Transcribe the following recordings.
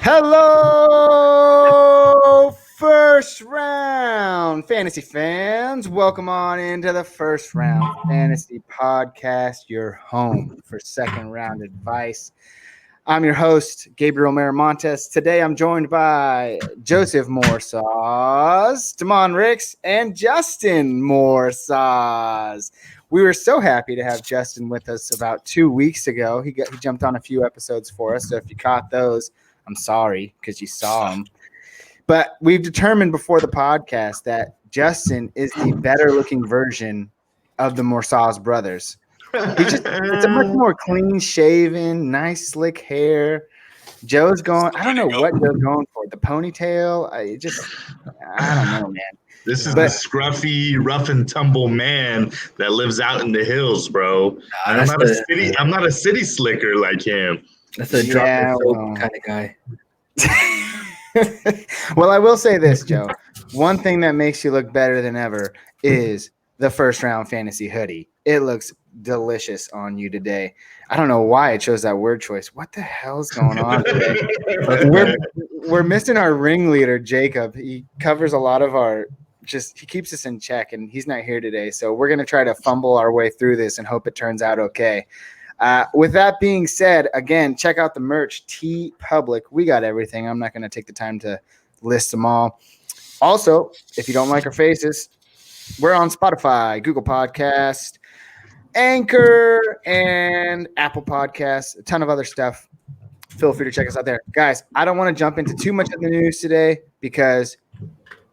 Hello, first round fantasy fans. Welcome on into the First Round Fantasy Podcast, your home for second round advice. I'm your host, Gabriel Miramontes. Today I'm joined by Joseph Morsaz, Damon Ricks, and Justin Morsaz. We were so happy to have Justin with us about 2 weeks ago. He jumped on a few episodes for us, so if you caught those, I'm sorry because you saw him. But we've determined before the podcast that Justin is the better looking version of the Morsaz brothers. It's a much more clean shaven, nice slick hair. Joe's going, I don't know what Joe's going for. The ponytail. I don't know, man. This is the scruffy, rough and tumble man that lives out in the hills, bro. I'm not a city slicker like him. That's a drop and soap kind of guy. Well, I will say this, Joe. One thing that makes you look better than ever is the first round fantasy hoodie. It looks delicious on you today. I don't know why I chose that word choice. What the hell's going on today? We're missing our ringleader, Jacob. He covers a lot of our he keeps us in check, and he's not here today. So we're going to try to fumble our way through this and hope it turns out okay. With that being said, again, check out the merch, TeePublic. We got everything. I'm not going to take the time to list them all. Also, if you don't like our faces, we're on Spotify, Google Podcast, Anchor, and Apple Podcasts, a ton of other stuff. Feel free to check us out there. Guys, I don't want to jump into too much of the news today because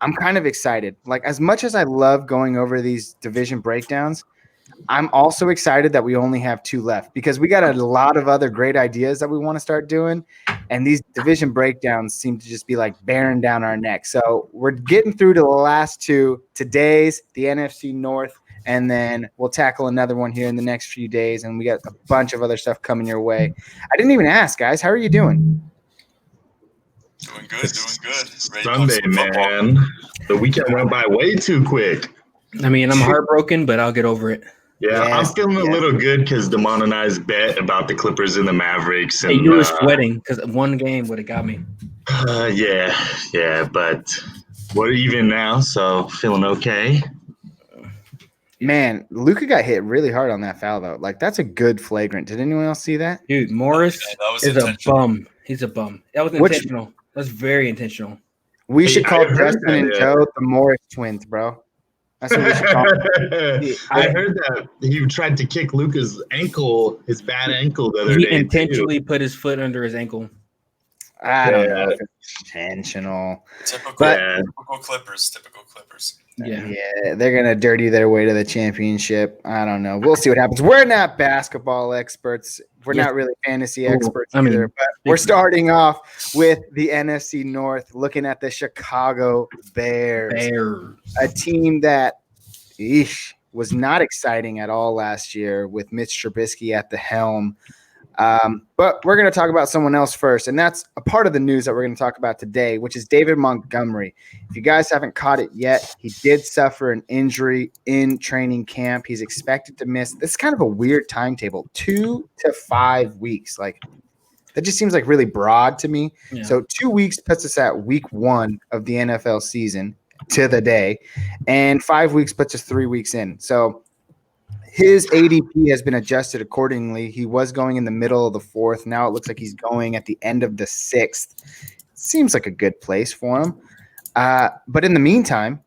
I'm kind of excited. Like, as much as I love going over these division breakdowns, I'm also excited that we only have 2 left because we got a lot of other great ideas that we want to start doing. And these division breakdowns seem to just be like bearing down our neck. So we're getting through to the last 2. Today's the NFC North, and then we'll tackle another one here in the next few days. And we got a bunch of other stuff coming your way. I didn't even ask, guys. How are you doing? Doing good. Sunday, man. The weekend went by way too quick. I mean, I'm heartbroken, but I'll get over it. Yeah, I'm feeling a little good because Damon and I's bet about the Clippers and the Mavericks. And, you were sweating because one game would have got me. Yeah, but we're even now, so feeling okay. Man, Luka got hit really hard on that foul, though. Like, that's a good flagrant. Did anyone else see that? Dude, Morris is a bum. He's a bum. That was intentional. That's very intentional. We should call Justin and Joe the Morris twins, bro. That's what we should call him. I heard that he tried to kick Luka's ankle, his bad ankle the other day. He intentionally put his foot under his ankle. I don't know if it's intentional. Typical Clippers. Yeah, they're going to dirty their way to the championship. I don't know. We'll see what happens. We're not basketball experts. We're not really fantasy experts either. But we're starting off with the NFC North, looking at the Chicago Bears. A team that was not exciting at all last year with Mitch Trubisky at the helm. But we're going to talk about someone else first, and that's a part of the news that we're going to talk about today, which is David Montgomery. If you guys haven't caught it yet, he did suffer an injury in training camp. He's expected to miss. This is kind of a weird timetable, 2 to 5 weeks. Like, that just seems like really broad to me. Yeah. So 2 weeks puts us at week 1 of the NFL season to the day, and 5 weeks puts us 3 weeks in. So his ADP has been adjusted accordingly. He was going in the middle of the 4th. Now it looks like he's going at the end of the 6th. Seems like a good place for him. But in the meantime,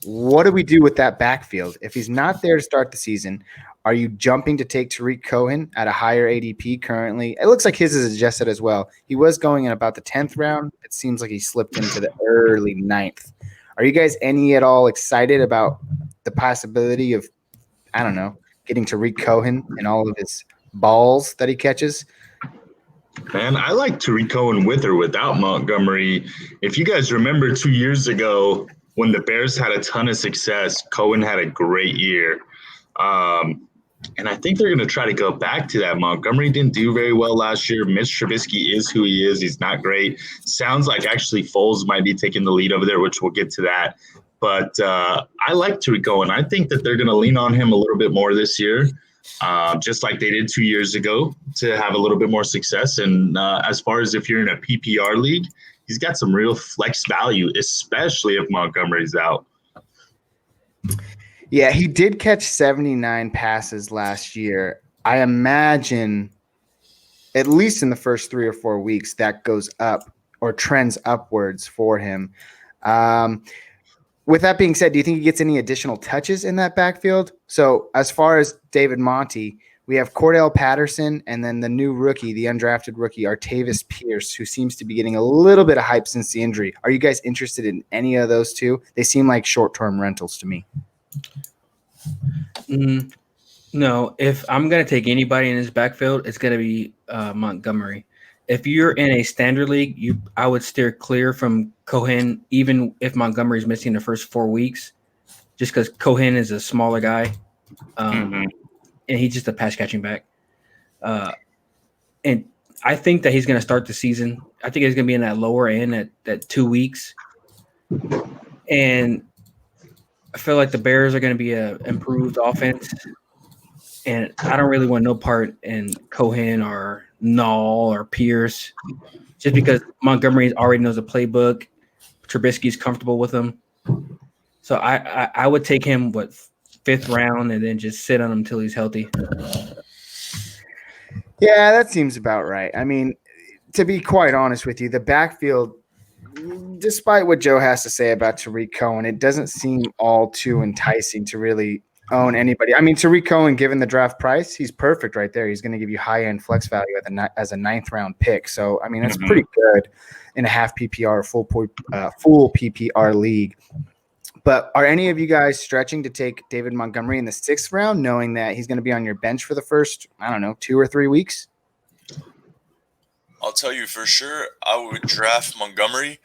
what do we do with that backfield? If he's not there to start the season, are you jumping to take Tariq Cohen at a higher ADP currently? It looks like his is adjusted as well. He was going in about the 10th round. It seems like he slipped into the early 9th. Are you guys any at all excited about the possibility of, I don't know, getting Tariq Cohen and all of his balls that he catches? Man, I like Tariq Cohen with or without Montgomery. If you guys remember 2 years ago when the Bears had a ton of success, Cohen had a great year. And I think they're going to try to go back to that. Montgomery didn't do very well last year. Mitch Trubisky is who he is. He's not great. Sounds like actually Foles might be taking the lead over there, which we'll get to that. But I like Tariq Cohen. I think that they're going to lean on him a little bit more this year. just like they did 2 years ago, to have a little bit more success. And as far as if you're in a PPR league, he's got some real flex value, especially if Montgomery's out. Yeah, he did catch 79 passes last year. I imagine, at least in the first 3 or 4 weeks, that goes up or trends upwards for him. With that being said, do you think he gets any additional touches in that backfield? So as far as David Monty, we have Cordell Patterson and then the new rookie, the undrafted rookie, Artavis Pierce, who seems to be getting a little bit of hype since the injury. Are you guys interested in any of those two? They seem like short-term rentals to me. No, if I'm going to take anybody in this backfield, it's going to be Montgomery. If you're in a standard league, I would steer clear from Cohen, even if Montgomery's missing the first 4 weeks, just because Cohen is a smaller guy, and he's just a pass-catching back. And I think that he's going to start the season. I think he's going to be in that lower end at 2 weeks. And I feel like the Bears are going to be an improved offense. And I don't really want no part in Cohen or Null or Pierce, just because Montgomery already knows the playbook. Trubisky's comfortable with him. So I would take him, 5th round, and then just sit on him until he's healthy. Yeah, that seems about right. I mean, to be quite honest with you, the backfield, despite what Joe has to say about Tariq Cohen, it doesn't seem all too enticing to really own anybody. I mean, Tariq Cohen, given the draft price, he's perfect right there. He's going to give you high-end flex value as a 9th-round pick. So, I mean, that's pretty good in a half PPR, full PPR league. But are any of you guys stretching to take David Montgomery in the 6th round, knowing that he's going to be on your bench for the first, 2 or 3 weeks? I'll tell you for sure, I would draft Montgomery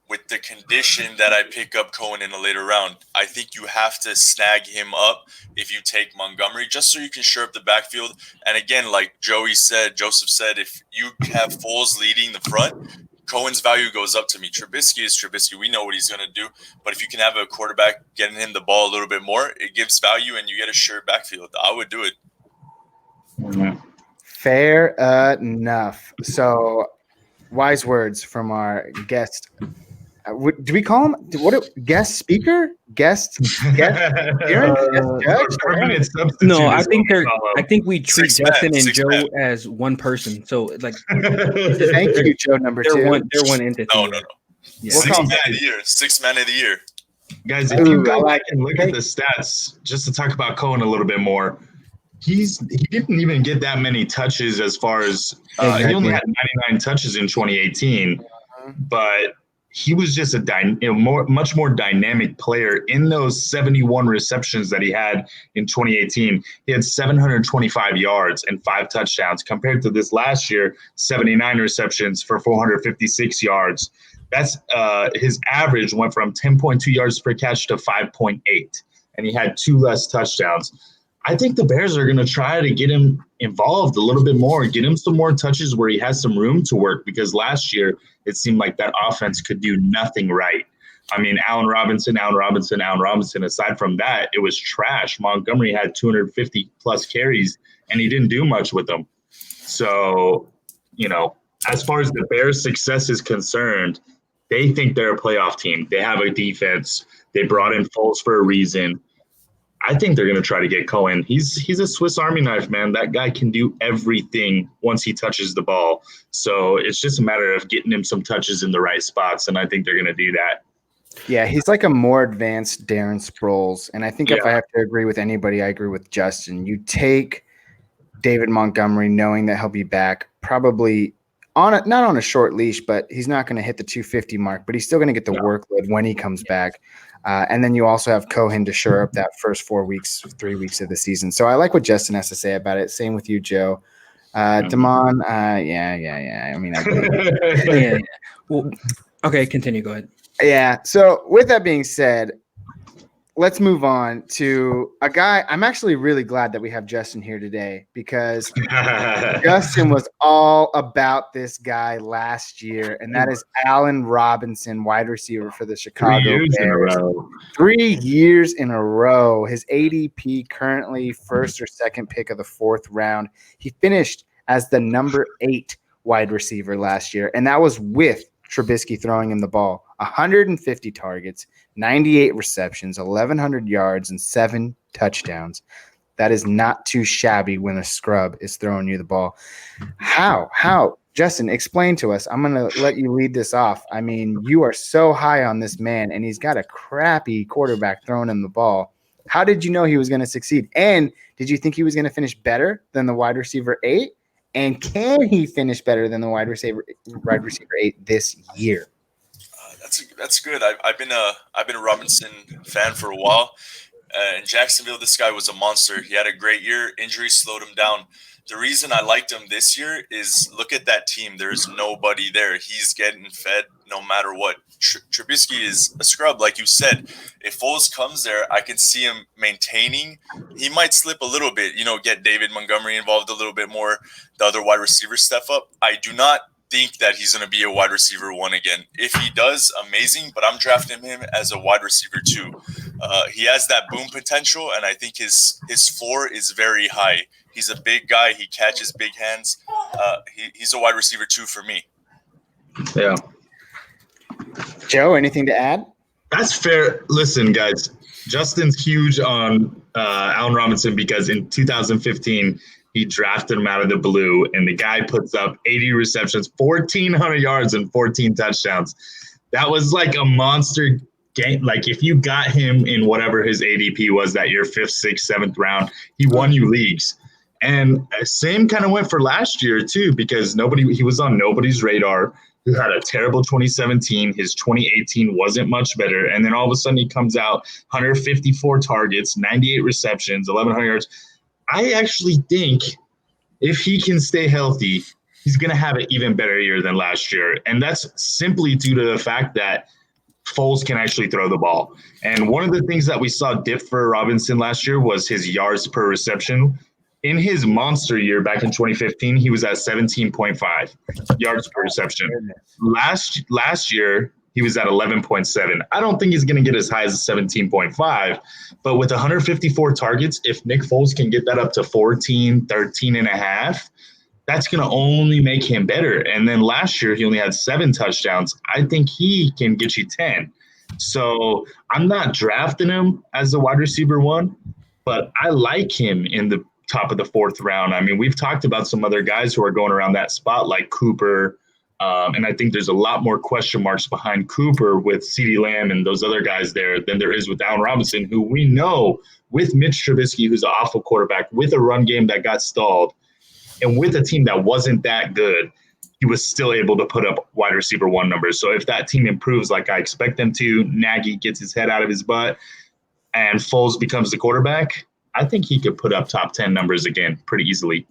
with the condition that I pick up Cohen in a later round. I think you have to snag him up if you take Montgomery, just so you can shore up the backfield. And again, like Joseph said, if you have Foles leading the front, Cohen's value goes up to me. Trubisky is Trubisky. We know what he's going to do. But if you can have a quarterback getting him the ball a little bit more, it gives value and you get a sure backfield. I would do it. Fair enough. So, wise words from our guest. Do we call him guest speaker? Guest judge? Permanent substitute. No, I think we treat Justin and Joe as one person. So thank you, Joe number 2. They're one entity. No. Yeah. Sixth man of the year. Guys, if you go back and look at the stats, just to talk about Cohen a little bit more, he didn't even get that many touches as far as he only had 99 touches in 2018, but he was just much more dynamic player in those 71 receptions that he had in 2018. He had 725 yards and 5 touchdowns compared to this last year, 79 receptions for 456 yards. That's his average went from 10.2 yards per catch to 5.8, and he had 2 less touchdowns. I think the Bears are going to try to get him involved a little bit more, get him some more touches where he has some room to work, because last year it seemed like that offense could do nothing right. I mean, Allen Robinson. Aside from that, it was trash. Montgomery had 250-plus carries, and he didn't do much with them. So, as far as the Bears' success is concerned, they think they're a playoff team. They have a defense. They brought in Foles for a reason. I think they're going to try to get Cohen. He's a Swiss Army knife, man. That guy can do everything once he touches the ball. So it's just a matter of getting him some touches in the right spots, and I think they're going to do that. Yeah, he's like a more advanced Darren Sproles. And I think if I have to agree with anybody, I agree with Justin. You take David Montgomery knowing that he'll be back probably not on a short leash, but he's not going to hit the 250 mark, but he's still going to get the workload when he comes back. And then you also have Cohen to shore up that first 3 weeks of the season. So I like what Justin has to say about it. Same with you, Joe. Damon, yeah. I mean, I yeah. Well, okay, continue. Go ahead. Yeah. So with that being said, let's move on to a guy. I'm actually really glad that we have Justin here today because Justin was all about this guy last year, and that is Allen Robinson, wide receiver for the Chicago Bears. 3 years in a row. His ADP currently first or second pick of the fourth round. He finished as the number 8 wide receiver last year, and that was with Trubisky throwing him the ball. 150 targets, 98 receptions, 1,100 yards, and 7 touchdowns. That is not too shabby when a scrub is throwing you the ball. How? Justin, explain to us. I'm going to let you lead this off. I mean, you are so high on this man, and he's got a crappy quarterback throwing him the ball. How did you know he was going to succeed? And did you think he was going to finish better than the wide receiver 8? And can he finish better than the wide receiver 8 this year? That's good. I've been a Robinson fan for a while. In Jacksonville, this guy was a monster. He had a great year. Injuries slowed him down. The reason I liked him this year is look at that team. There's nobody there. He's getting fed no matter what. Trubisky is a scrub, like you said. If Foles comes there, I can see him maintaining. He might slip a little bit, get David Montgomery involved a little bit more, the other wide receivers step up. I do not think that he's going to be a wide receiver 1 again. If he does, amazing, but I'm drafting him as a wide receiver 2. He has that boom potential, and I think his floor is very high. He's a big guy. He catches big hands. He's a wide receiver 2 for me. Yeah. Joe, anything to add? That's fair. Listen, guys, Justin's huge on Allen Robinson because in 2015 – he drafted him out of the blue, and the guy puts up 80 receptions, 1,400 yards, and 14 touchdowns. That was like a monster game. Like, if you got him in whatever his ADP was that year, 5th, 6th, 7th round, he won you leagues. And same kind of went for last year, too, because he was on nobody's radar. He had a terrible 2017. His 2018 wasn't much better. And then all of a sudden he comes out, 154 targets, 98 receptions, 1,100 yards. I actually think if he can stay healthy, he's going to have an even better year than last year. And that's simply due to the fact that Foles can actually throw the ball. And one of the things that we saw dip for Robinson last year was his yards per reception. In his monster year back in 2015, he was at 17.5 yards per reception. Last year, he was at 11.7. I don't think he's going to get as high as 17.5, but with 154 targets, if Nick Foles can get that up to 14, 13 and a half, that's going to only make him better. And then last year, he only had 7 touchdowns. I think he can get you 10. So I'm not drafting him as a wide receiver 1, but I like him in the top of the 4th round. I mean, we've talked about some other guys who are going around that spot like Cooper, and I think there's a lot more question marks behind Cooper with CeeDee Lamb and those other guys there than there is with Allen Robinson, who we know with Mitch Trubisky, who's an awful quarterback, with a run game that got stalled, and with a team that wasn't that good, he was still able to put up wide receiver 1 numbers. So if that team improves like I expect them to, Nagy gets his head out of his butt, and Foles becomes the quarterback, I think he could put up top 10 numbers again pretty easily.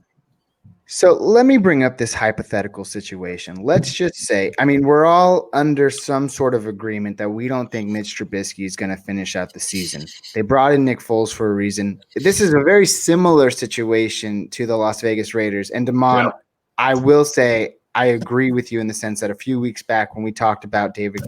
So let me bring up this hypothetical situation. Let's just say, I mean, we're all under some sort of agreement that we don't think Mitch Trubisky is going to finish out the season. They brought in Nick Foles for a reason. This is a very similar situation to the Las Vegas Raiders. And Damon, I will say I agree with you in the sense that a few weeks back when we talked about Derek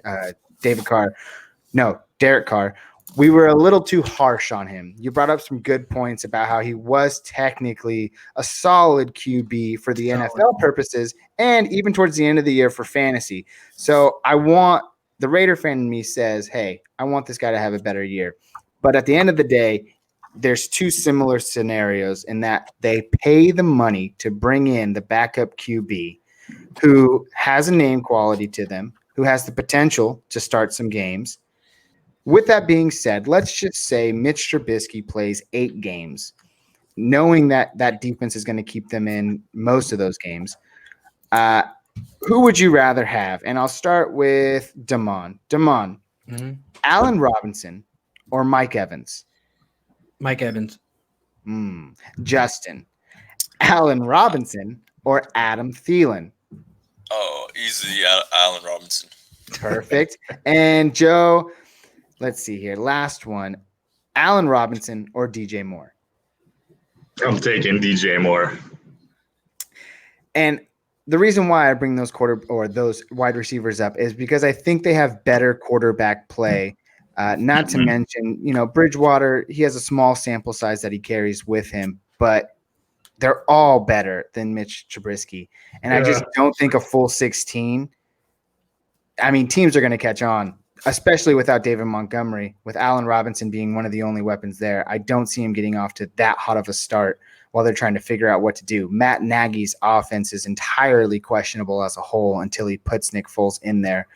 Carr, we were a little too harsh on him. You brought up some good points about how he was technically a solid QB for the NFL purposes and even towards the end of the year for fantasy. So the Raider fan in me says, hey, I want this guy to have a better year. But at the end of the day, there's 2 similar scenarios in that they pay the money to bring in the backup QB who has a name quality to them, who has the potential to start some games. With that being said, let's just say Mitch Trubisky plays 8 games, knowing that that defense is going to keep them in most of those games. Who would you rather have? And I'll start with Damon. Damon, Allen Robinson or Mike Evans? Mike Evans. Justin, Allen Robinson or Adam Thielen? Oh, easily Allen Robinson. Perfect. And Joe, let's see here. Last one. Allen Robinson or DJ Moore? I'm taking DJ Moore. And the reason why I bring those those wide receivers up is because I think they have better quarterback play. Not to mention, Bridgewater, he has a small sample size that he carries with him, but they're all better than Mitch Trubisky. And I just don't think a full 16. I mean, teams are going to catch on, especially without David Montgomery, with Allen Robinson being one of the only weapons there. I don't see him getting off to that hot of a start while they're trying to figure out what to do. Matt Nagy's offense is entirely questionable as a whole until he puts Nick Foles in there.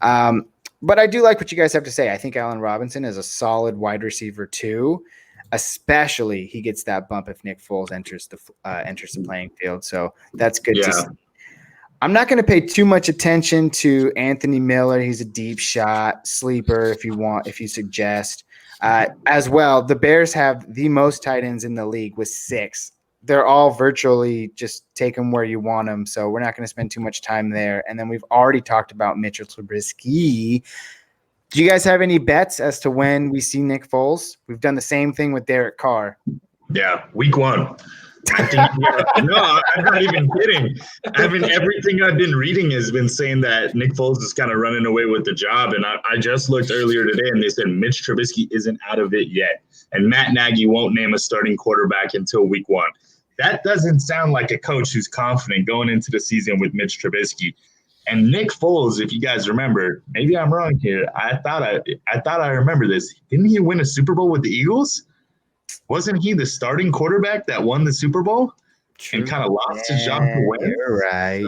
But I do like what you guys have to say. I think Allen Robinson is a solid wide receiver too, especially he gets that bump if Nick Foles enters the playing field. So that's good to see. I'm not going to pay too much attention to Anthony Miller. He's a deep shot sleeper if you suggest. As well, the Bears have the most tight ends in the league with 6. They're all virtually just take them where you want them, so we're not going to spend too much time there. And then we've already talked about Mitchell Trubisky. Do you guys have any bets as to when we see Nick Foles? We've done the same thing with Derek Carr. Yeah, week 1. I think, no, I'm not even kidding. Everything I've been reading has been saying that Nick Foles is kind of running away with the job. And I just looked earlier today and they said Mitch Trubisky isn't out of it yet. And Matt Nagy won't name a starting quarterback until week 1. That doesn't sound like a coach who's confident going into the season with Mitch Trubisky. And Nick Foles, if you guys remember, maybe I'm wrong here. I thought I remember this. Didn't he win a Super Bowl with the Eagles? Wasn't he the starting quarterback that won the Super Bowl and kind of lost his job to win? You're right.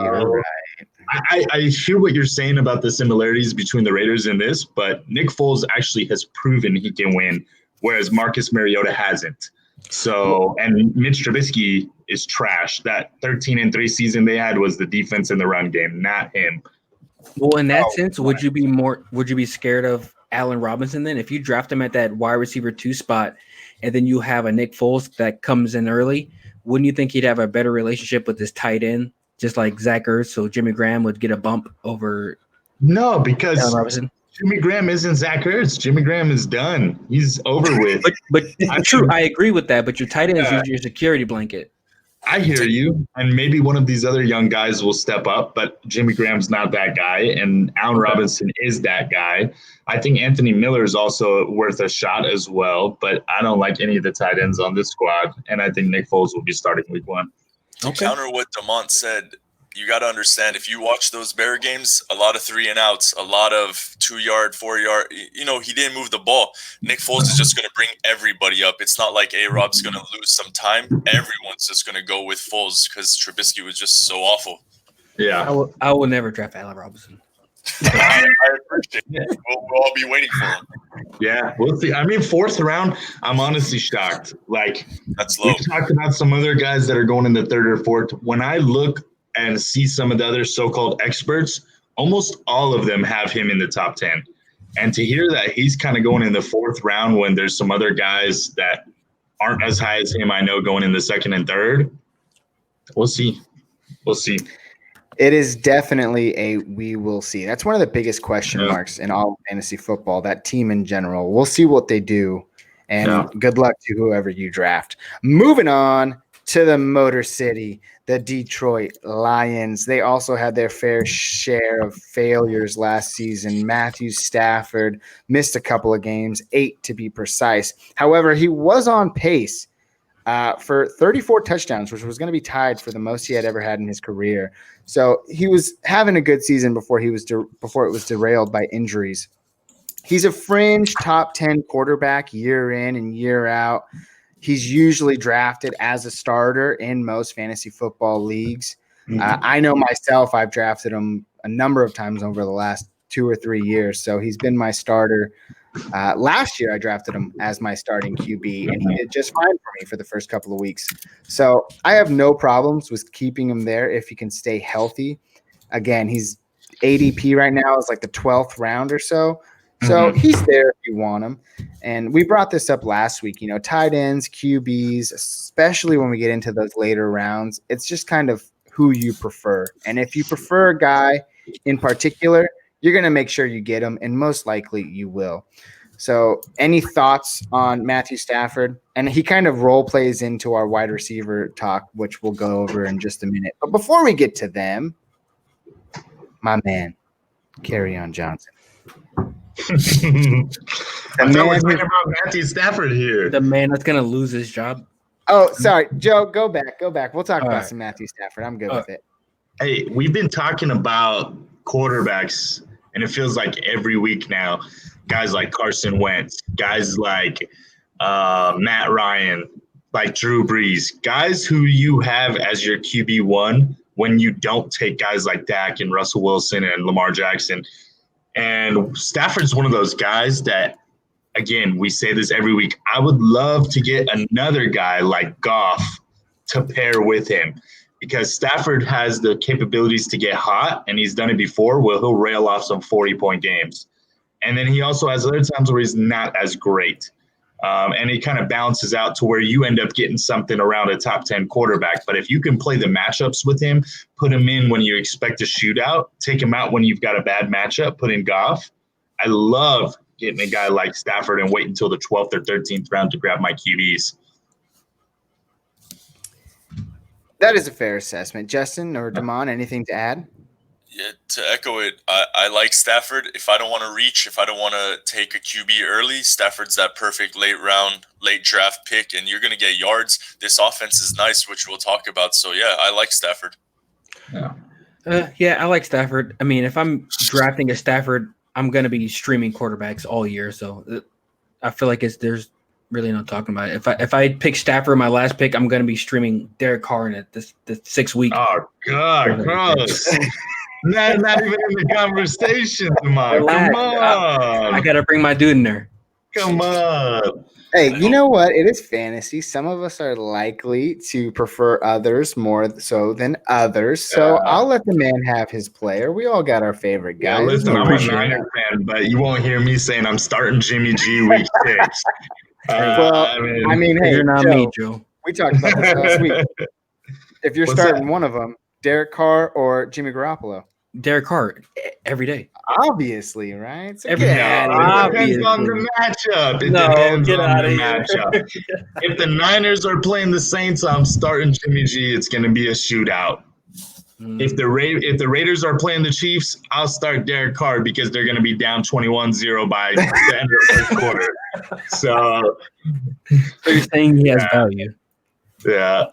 I hear what you're saying about the similarities between the Raiders and this, but Nick Foles actually has proven he can win, whereas Marcus Mariota hasn't. So, and Mitch Trubisky is trash. That 13-3 season they had was the defense in the run game, not him. Well, in that sense, would you be scared of Allen Robinson then? If you draft him at that wide receiver 2 spot and then you have a Nick Foles that comes in early, wouldn't you think he'd have a better relationship with his tight end, just like Zach Ertz, so Jimmy Graham would get a bump over No, because Allen Robinson? Jimmy Graham isn't Zach Ertz. Jimmy Graham is done. He's over with. But true, I agree with that, but your tight end is your security blanket. I hear you, and maybe one of these other young guys will step up, but Jimmy Graham's not that guy, and Allen Robinson is that guy. I think Anthony Miller is also worth a shot as well, but I don't like any of the tight ends on this squad, and I think Nick Foles will be starting week 1. To counter what DeMont said, you got to understand, if you watch those Bear games, a lot of 3-and-outs, a lot of 2-yard, 4-yard. He didn't move the ball. Nick Foles is just going to bring everybody up. It's not like A-Rob's going to lose some time. Everyone's just going to go with Foles because Trubisky was just so awful. Yeah. I will never draft Allen Robinson. I appreciate it. We'll all be waiting for him. Yeah, we'll see. I mean, 4th round, I'm honestly shocked. Like, that's low. We talked about some other guys that are going in the 3rd or 4th. When I look and see some of the other so-called experts, almost all of them have him in the top 10. And to hear that he's kind of going in the 4th round when there's some other guys that aren't as high as him, I know, going in the 2nd and 3rd, we'll see. We'll see. It is definitely a we will see. That's one of the biggest question marks in all fantasy football, that team in general. We'll see what they do, and good luck to whoever you draft. Moving on to the Motor City, the Detroit Lions. They also had their fair share of failures last season. Matthew Stafford missed a couple of games, 8 to be precise. However, he was on pace for 34 touchdowns, which was going to be tied for the most he had ever had in his career. So he was having a good season before it was derailed by injuries. He's a fringe top 10 quarterback year in and year out. He's usually drafted as a starter in most fantasy football leagues. I know myself, I've drafted him a number of times over the last 2 or 3 years. So he's been my starter. Last year, I drafted him as my starting QB, and he did just fine for me for the first couple of weeks. So I have no problems with keeping him there if he can stay healthy. Again, he's ADP right now is like the 12th round or so. So he's there if you want him. And we brought this up last week, tight ends, QBs, especially when we get into those later rounds, it's just kind of who you prefer. And if you prefer a guy in particular, you're going to make sure you get him, and most likely you will. So, any thoughts on Matthew Stafford? And he kind of role plays into our wide receiver talk, which we'll go over in just a minute. But before we get to them, my man, Kerryon Johnson. I thought we're talking about Matthew Stafford here. The man that's going to lose his job. Oh, sorry, Joe. Go back. We'll talk about some Matthew Stafford. I'm good with it. Hey, we've been talking about quarterbacks, and it feels like every week now. Guys like Carson Wentz, guys like Matt Ryan, like Drew Brees, guys who you have as your QB1 when you don't take guys like Dak and Russell Wilson and Lamar Jackson. And Stafford's one of those guys that, again, we say this every week. I would love to get another guy like Goff to pair with him because Stafford has the capabilities to get hot, and he's done it before where he'll rail off some 40-point games. And then he also has other times where he's not as great. And he kind of balances out to where you end up getting something around a top 10 quarterback. But if you can play the matchups with him, put him in when you expect a shootout, take him out when you've got a bad matchup, put in Goff. I love getting a guy like Stafford and wait until the 12th or 13th round to grab my QBs. That is a fair assessment. Justin or Damon, anything to add? Yeah, to echo it, I like Stafford. If I don't want to reach, if I don't want to take a QB early, Stafford's that perfect late draft pick, and you're going to get yards. This offense is nice, which we'll talk about. So, yeah, I like Stafford. Yeah, I like Stafford. I mean, if I'm drafting a Stafford, I'm going to be streaming quarterbacks all year. So I feel like there's really no talking about it. If I pick Stafford my last pick, I'm going to be streaming Derek Carr in the 6 week. Oh, God, gross. Not even in the conversation, Mike. Come on. I got to bring my dude in there. Come on. Hey, you know what? It is fantasy. Some of us are likely to prefer others more so than others. So I'll let the man have his player. We all got our favorite guys. Yeah, listen, I'm a Niner fan, but you won't hear me saying I'm starting Jimmy G week 6. I mean, hey, you're not Joe, me, Joe. We talked about this last week. If you're starting one of them, Derek Carr or Jimmy Garoppolo? Derek Carr every day. Obviously, right? So it depends on the matchup. If the Niners are playing the Saints, I'm starting Jimmy G. It's going to be a shootout. If the Raiders are playing the Chiefs, I'll start Derek Carr because they're going to be down 21-0 by the end of the first quarter. So you're saying he has value. Yeah.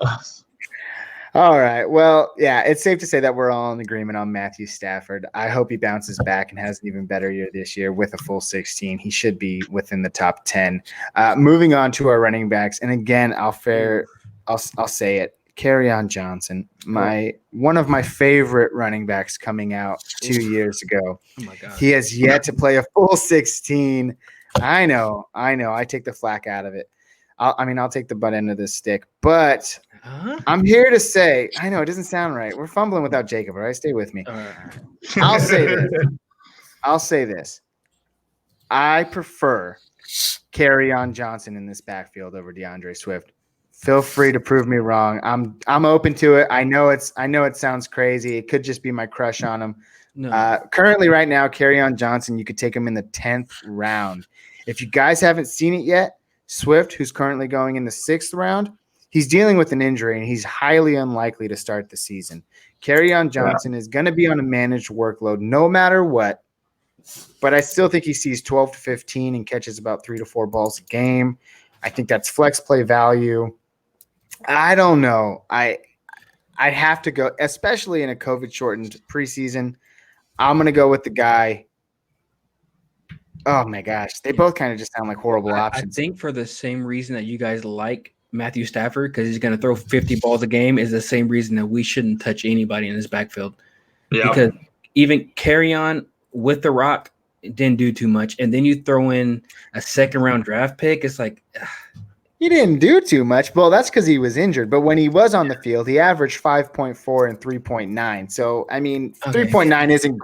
All right. Well, yeah, it's safe to say that we're all in agreement on Matthew Stafford. I hope he bounces back and has an even better year this year with a full 16. He should be within the top 10. Moving on to our running backs, and again, I'll say it. Kerryon Johnson, one of my favorite running backs coming out 2 years ago. Oh my God. He has yet to play a full 16. I know. I take the flack out of it. I'll take the butt end of this stick, but I'm here to say, I know it doesn't sound right. We're fumbling without Jacob, all right? Stay with me. I'll say this. I prefer Kerryon Johnson in this backfield over DeAndre Swift. Feel free to prove me wrong. I'm open to it. I know it sounds crazy. It could just be my crush on him. No. Currently, right now, Kerryon Johnson, you could take him in the 10th round. If you guys haven't seen it yet, Swift, who's currently going in the 6th round, he's dealing with an injury, and he's highly unlikely to start the season. Kerryon Johnson is going to be on a managed workload no matter what, but I still think he sees 12 to 15 and catches about 3 to 4 balls a game. I think that's flex play value. I don't know. I have to go, especially in a COVID-shortened preseason. I'm going to go with the guy. Oh, my gosh. They both kind of just sound like horrible options. I think for the same reason that you guys like Matthew Stafford, because he's going to throw 50 balls a game, is the same reason that we shouldn't touch anybody in his backfield. Yeah. Because even Kerryon with the rock didn't do too much. And then you throw in a second-round draft pick. It's like – he didn't do too much. Well, that's because he was injured. But when he was on the field, he averaged 5.4 and 3.9. So, 3.9 isn't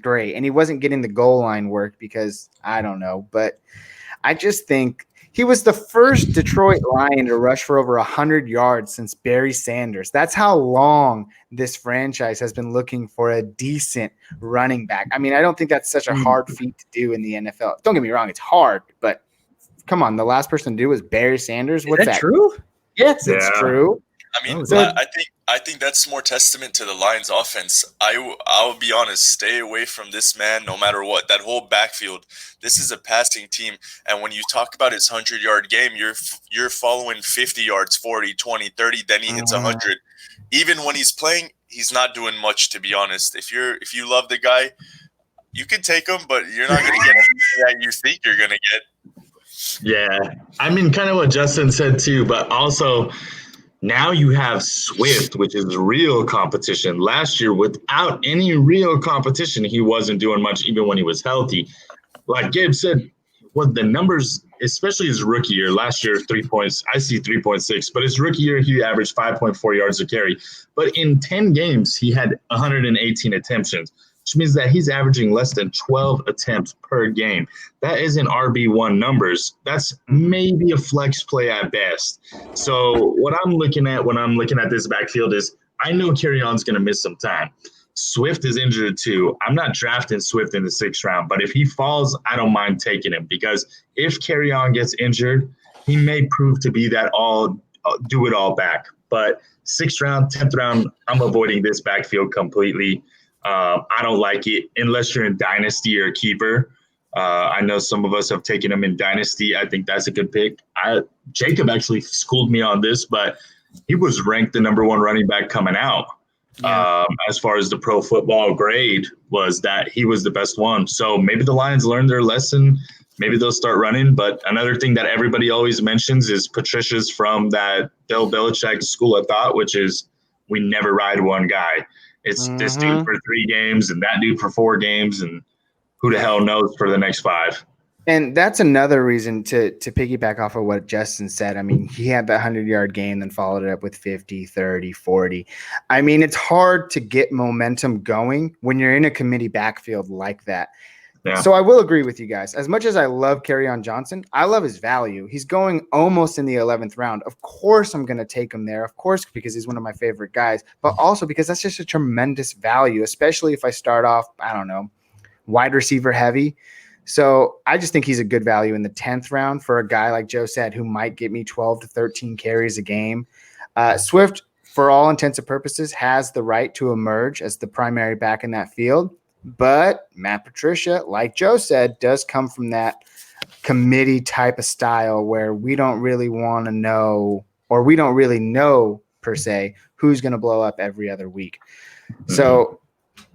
great. And he wasn't getting the goal line work because I don't know. But I just think He was the first Detroit Lion to rush for over 100 yards since Barry Sanders. That's how long this franchise has been looking for a decent running back. I mean, I don't think that's such a hard feat to do in the NFL. Don't get me wrong, it's hard, but come on, the last person to do was Barry Sanders. What's that? True? Yes, it's true. I mean, I think that's more testament to the Lions' offense. I'll be honest, stay away from this man no matter what. That whole backfield, this is a passing team, and when you talk about his 100-yard game, you're following 50 yards, 40, 20, 30, then he hits 100. Even when he's playing, he's not doing much, to be honest. If you love the guy, you can take him, but you're not going to get anything that you think you're going to get. Yeah, I mean, kind of what Justin said too, but also now you have Swift, which is real competition. Last year, without any real competition, he wasn't doing much even when he was healthy. Like Gabe said, the numbers, especially his rookie year, last year, 3 points, I see 3.6, but his rookie year, he averaged 5.4 yards a carry. But in 10 games, he had 118 attemptions, which means that he's averaging less than 12 attempts per game. That isn't RB1 numbers. That's maybe a flex play at best. So what I'm looking at when I'm looking at this backfield is I know Kerryon's going to miss some time. Swift is injured too. I'm not drafting Swift in the 6th round, but if he falls, I don't mind taking him because if Kerryon gets injured, he may prove to be that do it all back. But 6th round, 10th round, I'm avoiding this backfield completely. I don't like it unless you're in Dynasty or Keeper. I know some of us have taken him in Dynasty. I think that's a good pick. Jacob actually schooled me on this, but he was ranked the #1 running back coming out. Yeah. As far as the Pro Football grade was that he was the best one. So maybe the Lions learned their lesson. Maybe they'll start running. But another thing that everybody always mentions is Patricia's from that Bill Belichick school of thought, which is we never ride one guy. It's this dude for 3 games and that dude for 4 games, and who the hell knows for the next 5. And that's another reason to piggyback off of what Justin said. I mean, he had that 100-yard game, then followed it up with 50, 30, 40. I mean, it's hard to get momentum going when you're in a committee backfield like that. Yeah. So I will agree with you guys. As much as I love Kerryon Johnson, I love his value. He's going almost in the 11th round. Of course, I'm going to take him there. Of course, because he's one of my favorite guys, but also because that's just a tremendous value, especially if I start off, I don't know, wide receiver heavy. So I just think he's a good value in the 10th round for a guy like Joe said, who might get me 12 to 13 carries a game. Swift, for all intents and purposes, has the right to emerge as the primary back in that field. But Matt Patricia, like Joe said, does come from that committee type of style where we don't really want to know, or we don't really know per se, who's going to blow up every other week. So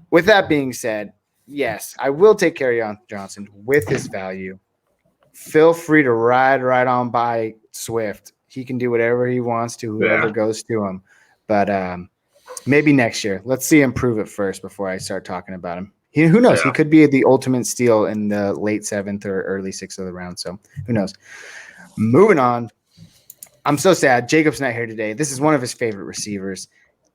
with that being said, yes, I will take Kerryon Johnson with his value. Feel free to ride right on by Swift. He can do whatever he wants to, whoever goes to him. But maybe next year. Let's see him prove it first before I start talking about him. Who knows? He could be the ultimate steal in the late 7th or early 6th of the round. So who knows? Moving on. I'm so sad. Jacob's not here today. This is one of his favorite receivers,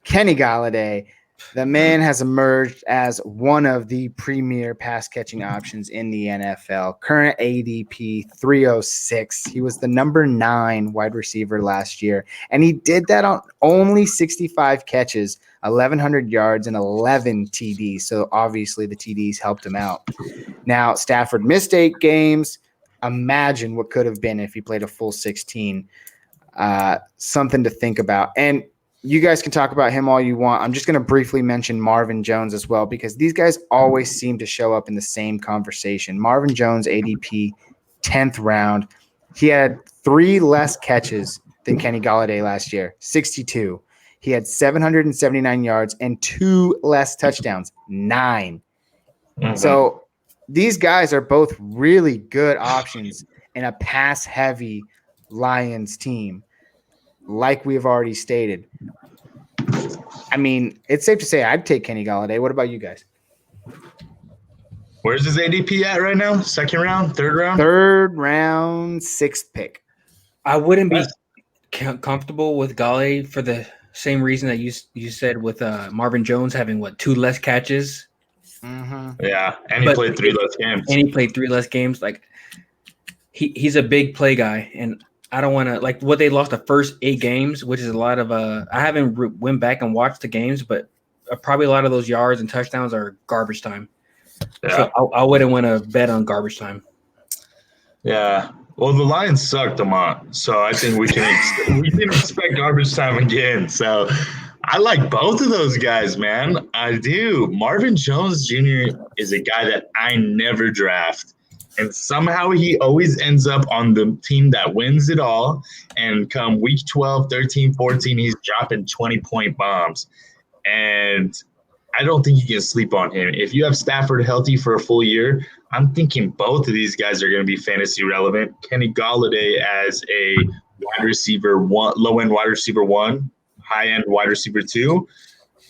Kenny Golladay. The man has emerged as one of the premier pass-catching options in the NFL. Current ADP 306. He was the number 9 wide receiver last year, and he did that on only 65 catches, 1,100 yards, and 11 TDs. So obviously the TDs helped him out. Now, Stafford missed 8 games. Imagine what could have been if he played a full 16. Something to think about. And you guys can talk about him all you want. I'm just going to briefly mention Marvin Jones as well, because these guys always seem to show up in the same conversation. Marvin Jones, ADP, 10th round. He had 3 less catches than Kenny Golladay last year, 62. He had 779 yards and 2 less touchdowns, 9. So these guys are both really good options in a pass-heavy Lions team, like we've already stated. I mean, it's safe to say I'd take Kenny Golladay. What about you guys? Where's his ADP at right now? 2nd round? 3rd round? 3rd round, 6th pick. I wouldn't be comfortable with Golladay for the same reason that you said with Marvin Jones having, 2 less catches? Yeah, and he played 3 less games. And he played 3 less games. Like, he's a big play guy, and I don't want to like what they lost the first 8 games, which is a lot of I haven't went back and watched the games, but probably a lot of those yards and touchdowns are garbage time. Yeah. So I wouldn't want to bet on garbage time. Yeah. Well, the Lions sucked, Demont. So I think we can expect garbage time again. So I like both of those guys, man. I do. Marvin Jones Jr. is a guy that I never draft. And somehow he always ends up on the team that wins it all. And come week 12, 13, 14, he's dropping 20-point bombs. And I don't think you can sleep on him. If you have Stafford healthy for a full year, I'm thinking both of these guys are going to be fantasy relevant. Kenny Golladay as a wide receiver one, low-end wide receiver 1, high-end wide receiver 2,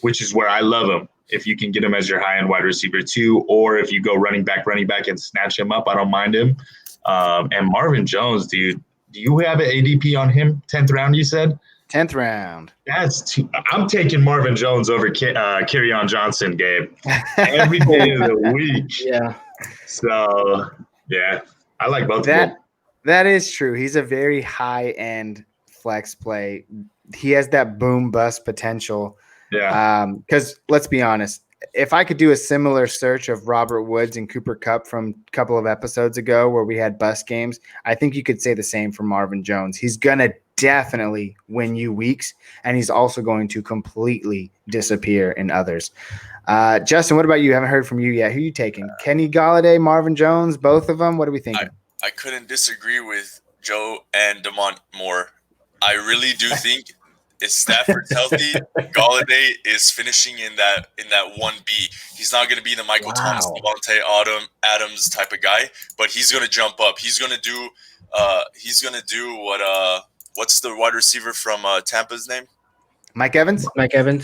which is where I love him. If you can get him as your high-end wide receiver 2, or if you go running back and snatch him up, I don't mind him. And Marvin Jones, dude, do you have an ADP on him? 10th round, you said? 10th round. I'm taking Marvin Jones over Kerryon Johnson, Gabe, every day of the week. Yeah. So, yeah, I like both of them. That is true. He's a very high-end flex play. He has that boom-bust potential. Yeah. Because let's be honest, if I could do a similar search of Robert Woods and Cooper Kupp from a couple of episodes ago where we had bust games, I think you could say the same for Marvin Jones. He's going to definitely win you weeks, and he's also going to completely disappear in others. Justin, what about you? Haven't heard from you yet. Who are you taking? Kenny Golladay, Marvin Jones, both of them? What are we thinking? I couldn't disagree with Joe and Demont more. I really do think if Stafford's healthy, Golladay is finishing in that 1B. He's not going to be the Michael Thomas, Devontae Adams type of guy, but he's going to jump up. He's going to do what what's the wide receiver from Tampa's name? Mike Evans. Godwin,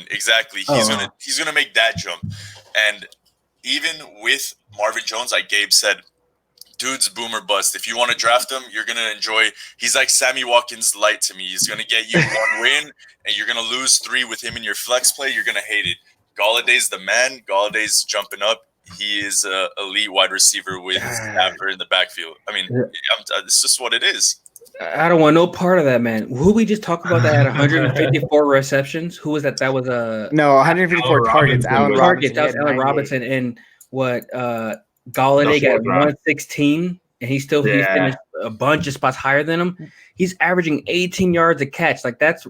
exactly. He's gonna make that jump. And even with Marvin Jones, like Gabe said, dude's boomer bust. If you want to draft him, you're gonna enjoy. He's like Sammy Watkins light to me. He's gonna get you 1 win, and you're gonna lose 3 with him in your flex play. You're gonna hate it. Galladay's the man. Galladay's jumping up. He is an elite wide receiver with Stafford in the backfield. I mean, it's just what it is. I don't want no part of that, man. Who we just talked about that had 154 receptions? Who was that? That was 154 targets. Allen Robinson, and what Golladay got 116, and he finished a bunch of spots higher than him. He's averaging 18 yards a catch. Like that's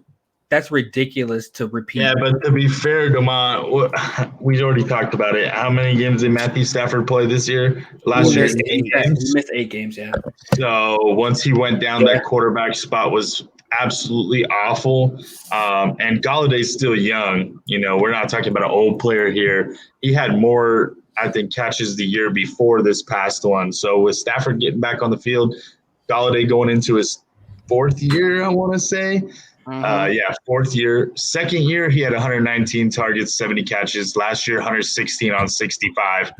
ridiculous to repeat. Yeah, but to be fair, Demont, we already talked about it. How many games did Matthew Stafford play this year? Last year, 8 games. He missed 8 games, yeah. So once he went down, that quarterback spot was absolutely awful. And Galladay's still young. You know, we're not talking about an old player here. He had more, I think, catches the year before this past one. So with Stafford getting back on the field, Golladay going into his 4th year, I want to say. 4th year. 2nd year, he had 119 targets, 70 catches. Last year, 116 on 65.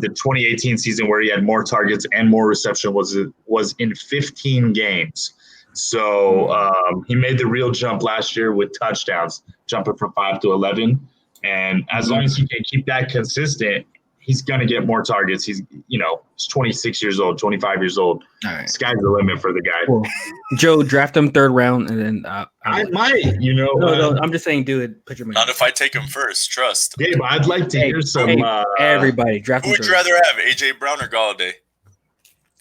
The 2018 season where he had more targets and more reception was in 15 games. So he made the real jump last year with touchdowns, jumping from 5 to 11. And as long as he can keep that consistent, he's going to get more targets. He's 26 years old, 25 years old. All right. Sky's the limit for the guy. Cool. Joe, draft him 3rd round, and then I might, No, I'm just saying, do it. Put your money. Not if I take him first. Trust. Gabe, I'd like to hear some. Everybody, draft. Who would you rather have, AJ Brown or Galladay?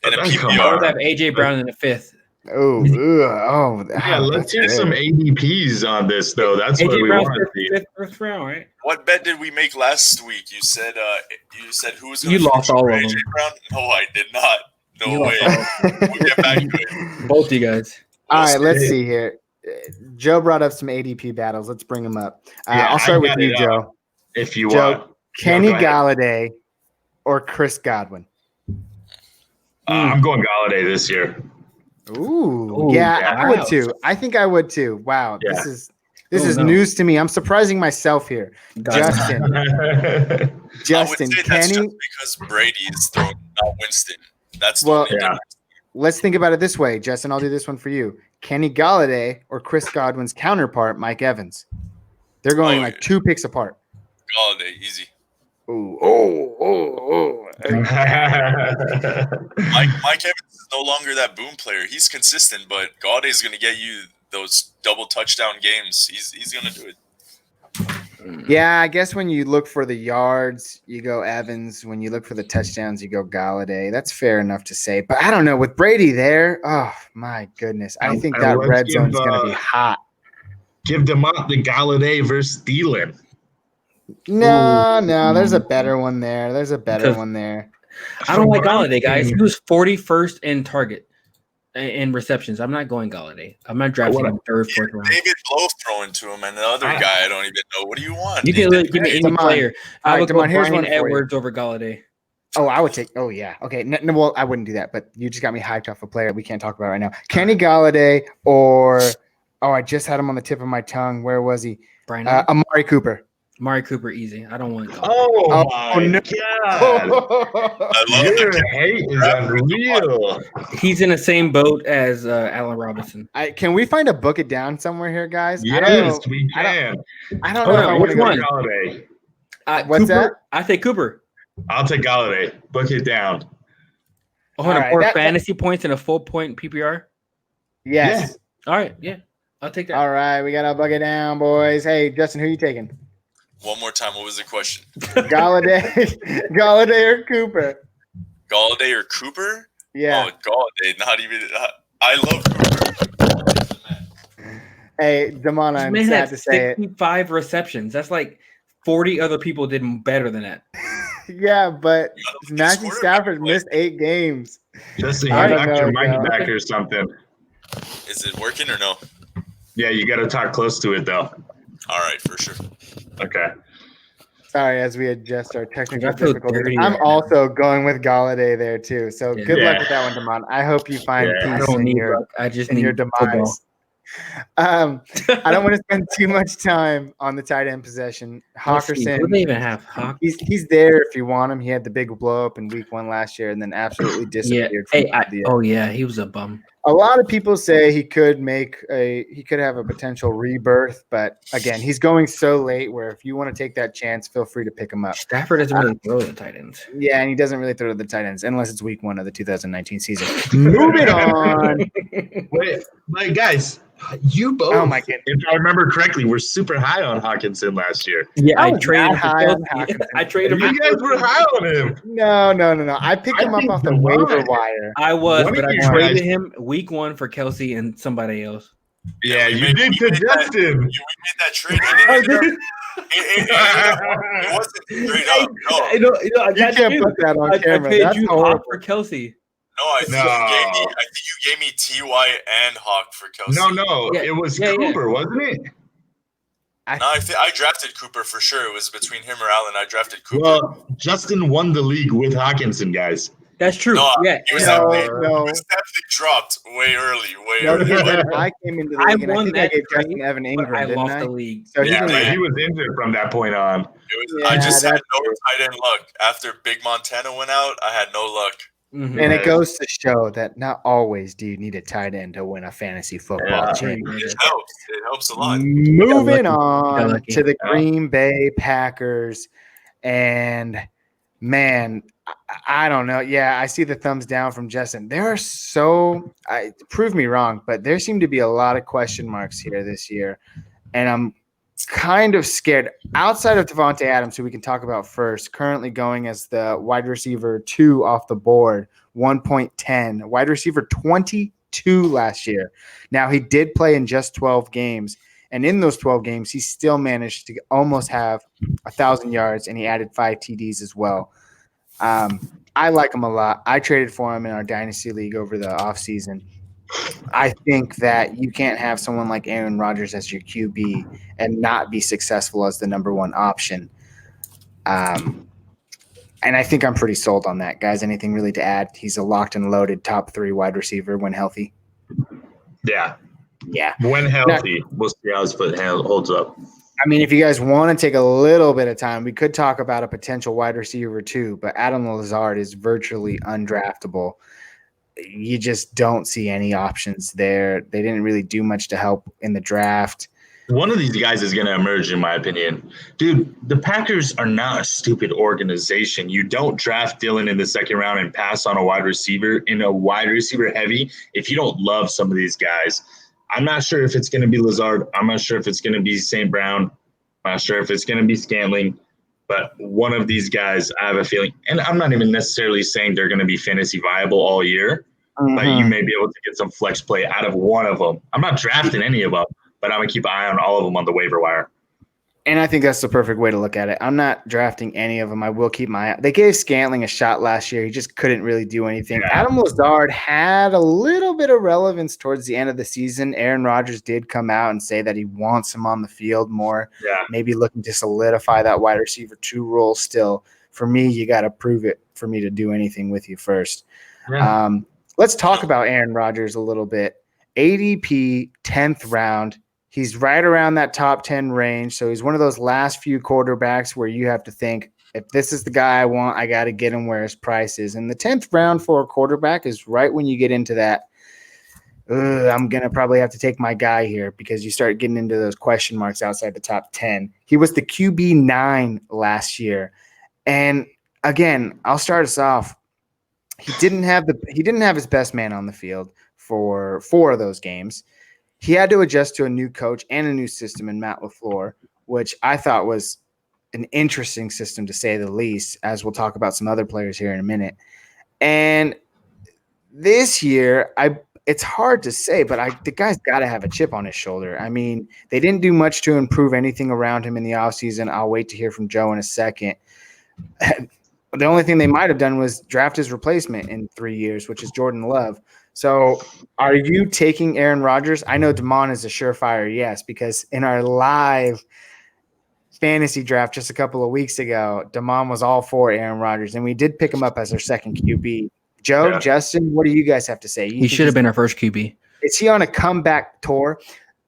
In a PPR, I would have AJ Brown in the 5th. Yeah, let's hear some ADPs on this, though. That's AJ what we Brown's want to see. 5th round, right? What bet did we make last week? You said who was going to lost all of them. AJ Brown? No, I did not. No way. We'll get back to it. Both of you guys. All right, let's see here. Joe brought up some ADP battles. Let's bring them up. I'll start with you, Joe. If you want. Kenny Golladay or Chris Godwin? I'm going Golladay this year. Ooh, I would too. I think I would too. Wow, this is news to me. I'm surprising myself here. Justin, Kenny. That's just because Brady is throwing not Winston. That's let's think about it this way, Justin. I'll do this one for you. Kenny Golladay or Chris Godwin's counterpart, Mike Evans. They're going 2 picks apart. Golladay, easy. Mike Evans is no longer that boom player. He's consistent, but Galladay's going to get you those double touchdown games. He's going to do it. Yeah, I guess when you look for the yards, you go Evans. When you look for the touchdowns, you go Galladay. That's fair enough to say. But I don't know. With Brady there, oh, my goodness. I think that red zone's going to be hot. Give DeMont the Galladay versus Thielen. No, there's a better one there. I don't like Galladay, guys. He was 41st in target in receptions. I'm not going Galladay. I'm not drafting him third, fourth round. David Blow throwing to him, and the other guy I don't even know. What do you want? You can give me any player. I would go Bryan Edwards over Galladay. Oh, I would take. Oh, yeah. Okay. No, well, I wouldn't do that. But you just got me hyped off a player we can't talk about right now. Kenny Galladay or I just had him on the tip of my tongue. Where was he? Brian Amari Cooper. Amari Cooper, easy. I don't want to. Oh my God! Your hate is unreal. He's in the same boat as Allen Robinson. Can we find a book it down somewhere here, guys? Yes, we can. I don't know if I want to go Galladay. What's Cooper? I say Cooper. I'll take Galladay. Book it down. Hold on, more fantasy points and a full point PPR. Yes. Yeah. All right. Yeah, I'll take that. All right, we got to book it down, boys. Hey, Justin, who are you taking? One more time. What was the question? Galladay or Cooper? Galladay or Cooper? Yeah. Oh, Galladay. Not even. I love Cooper. Hey, Damon, I'm sad to say it. 65 receptions. That's like 40 other people did better than that. Yeah, but Matthew Stafford missed 8 games. Just to hear Dr. Mike back or something. Is it working or no? Yeah, you got to talk close to it, though. All right, for sure. Okay. Sorry, as we adjust our technical difficulties. I'm also going with Galladay there too. So good luck with that one, Damon. I hope you find peace in your demise. I don't want to spend too much time on the tight end possession. Hawkinson. Who do they even have? He's there if you want him. He had the big blow up in week 1 last year and then absolutely disappeared. He was a bum. A lot of people say he could have a potential rebirth, but again, he's going so late where if you want to take that chance, feel free to pick him up. Stafford doesn't really throw to the tight ends. Yeah, and he doesn't really throw to the tight ends unless it's week 1 of the 2019 season. Moving on. Wait, guys. You both, oh my goodness. If I remember correctly, were super high on Hawkinson last year. Yeah, I traded high on Hawkinson. I traded him. You guys were high on him. No. I picked him up off the waiver wire. I was, but I traded him week 1 for Kelsey and somebody else. Yeah, you did to Justin. We made that trade. It wasn't straight up. No. You can't put that on camera. I paid That's you horrible. for Kelsey. No, I think you gave me T.Y. and Hawk for Kelsey. No, it was Cooper, wasn't it? I drafted Cooper for sure. It was between him or Allen. I drafted Cooper. Well, Justin won the league with Hawkinson, guys. That's true. No, yeah, he was definitely dropped way early. I came into the league and I think I gave Justin Evan Ingram. I lost the league. So he was injured from that point on. I just had no tight end luck. After Big Montana went out, I had no luck. Mm-hmm. And it goes to show that not always do you need a tight end to win a fantasy football championship. It helps a lot. Moving on to the Green Bay Packers. And, man, I don't know. Yeah, I see the thumbs down from Justin. Prove me wrong, but there seem to be a lot of question marks here this year. And I'm kind of scared. Outside of Devontae Adams, who we can talk about first, currently going as the wide receiver 2 off the board, 1.10, wide receiver 22 last year. Now, he did play in just 12 games, and in those 12 games, he still managed to almost have 1,000 yards, and he added 5 TDs as well. I like him a lot. I traded for him in our Dynasty League over the offseason. I think that you can't have someone like Aaron Rodgers as your QB and not be successful as the number 1 option. And I think I'm pretty sold on that. Guys, anything really to add? He's a locked and loaded top 3 wide receiver when healthy. Yeah. Yeah. When healthy, we'll see how his foot holds up. I mean, if you guys want to take a little bit of time, we could talk about a potential wide receiver too, but Adam Lazard is virtually undraftable. You just don't see any options there. They didn't really do much to help in the draft. One of these guys is going to emerge, in my opinion. Dude, the Packers are not a stupid organization. You don't draft Dillon in the second round and pass on a wide receiver in a wide receiver heavy if you don't love some of these guys. I'm not sure if it's going to be Lazard. I'm not sure if it's going to be St. Brown. I'm not sure if it's going to be Scantling. But one of these guys, I have a feeling, and I'm not even necessarily saying they're going to be fantasy viable all year, but you may be able to get some flex play out of one of them. I'm not drafting any of them, but I'm going to keep an eye on all of them on the waiver wire. And I think that's the perfect way to look at it. I'm not drafting any of them. I will keep my eye. They gave Scantling a shot last year. He just couldn't really do anything. Yeah. Adam Lazard had a little bit of relevance towards the end of the season. Aaron Rodgers did come out and say that he wants him on the field more, maybe looking to solidify that wide receiver 2 role still. For me, you got to prove it for me to do anything with you first. Yeah. Let's talk about Aaron Rodgers a little bit. ADP, 10th round. He's right around that top 10 range. So he's one of those last few quarterbacks where you have to think, if this is the guy I want, I got to get him where his price is. And the 10th round for a quarterback is right when you get into that, I'm going to probably have to take my guy here, because you start getting into those question marks outside the top 10. He was the QB 9 last year. And again, I'll start us off. He didn't have his best man on the field for 4 of those games. He had to adjust to a new coach and a new system in Matt LaFleur, which I thought was an interesting system to say the least, as we'll talk about some other players here in a minute. And this year, it's hard to say, but the guy's got to have a chip on his shoulder. I mean, they didn't do much to improve anything around him in the offseason. I'll wait to hear from Joe in a second. The only thing they might have done was draft his replacement in 3 years, which is Jordan Love. So are you taking Aaron Rodgers? I know Damon is a surefire yes, because in our live fantasy draft just a couple of weeks ago, Damon was all for Aaron Rodgers, and we did pick him up as our second QB. Joe, Justin, what do you guys have to say? He should have been our first QB. Is he on a comeback tour?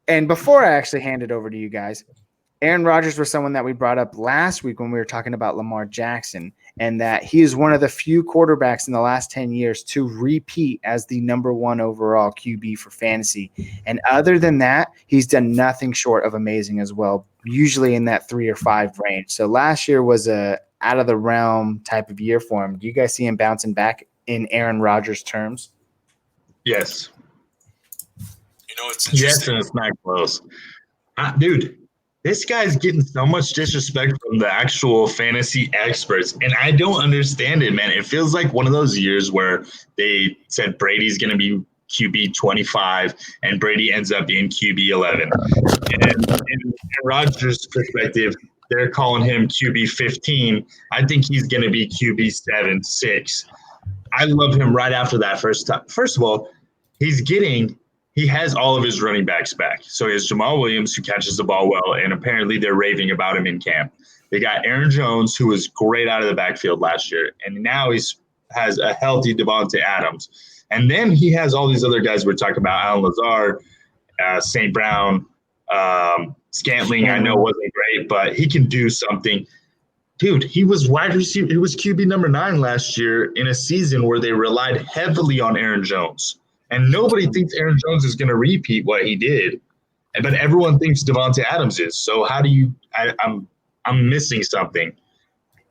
And before I actually hand it over to you guys, Aaron Rodgers was someone that we brought up last week when we were talking about Lamar Jackson, and that he is one of the few quarterbacks in the last 10 years to repeat as the number 1 overall QB for fantasy. And other than that, he's done nothing short of amazing as well, usually in that 3 or 5 range. So last year was a out of the realm type of year for him. Do you guys see him bouncing back in Aaron Rodgers terms? Yes. It's interesting. Yes, and it's not close. Dude, this guy's getting so much disrespect from the actual fantasy experts, and I don't understand it, man. It feels like one of those years where they said Brady's going to be QB 25, and Brady ends up being QB 11. And in Rodgers' perspective, they're calling him QB 15. I think he's going to be QB 7, 6. I love him right after that first time. First of all, he has all of his running backs back. So he has Jamal Williams, who catches the ball well, and apparently they're raving about him in camp. They got Aaron Jones, who was great out of the backfield last year, and now has a healthy Devontae Adams. And then he has all these other guys we're talking about, Alan Lazard, St. Brown, Scantling, I know wasn't great, but he can do something. Dude, he was wide receiver. He was QB number 9 last year in a season where they relied heavily on Aaron Jones. And nobody thinks Aaron Jones is going to repeat what he did, but everyone thinks Devontae Adams is. So how do you? I'm missing something.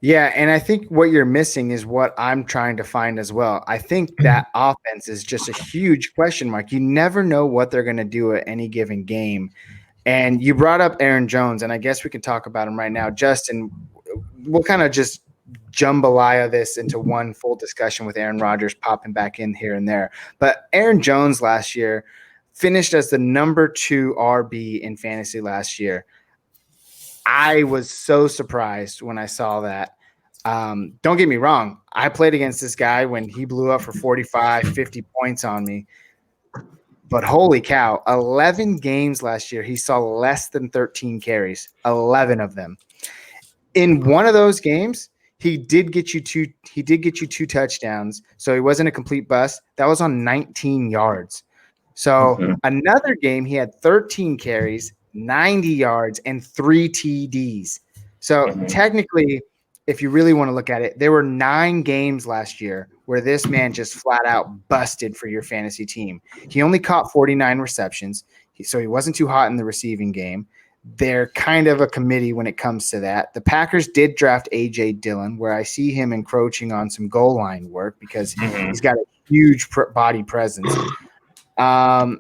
Yeah, and I think what you're missing is what I'm trying to find as well. I think that offense is just a huge question mark. You never know what they're going to do at any given game. And you brought up Aaron Jones, and I guess we can talk about him right now. Justin, we'll kind of just jambalaya this into one full discussion with Aaron Rodgers popping back in here and there. But Aaron Jones last year finished as the number 2 RB in fantasy last year. I was so surprised when I saw that. Don't get me wrong. I played against this guy when he blew up for 45, 50 points on me. But holy cow, 11 games last year, he saw less than 13 carries, 11 of them. In one of those games, he did get you 2 touchdowns, so he wasn't a complete bust. That was on 19 yards. So another game, he had 13 carries, 90 yards, and 3 TDs. So technically, if you really want to look at it, there were 9 games last year where this man just flat out busted for your fantasy team. He only caught 49 receptions. so he wasn't too hot in the receiving game. They're kind of a committee when it comes to that. The Packers did draft A.J. Dillon, where I see him encroaching on some goal line work because he's got a huge body presence. I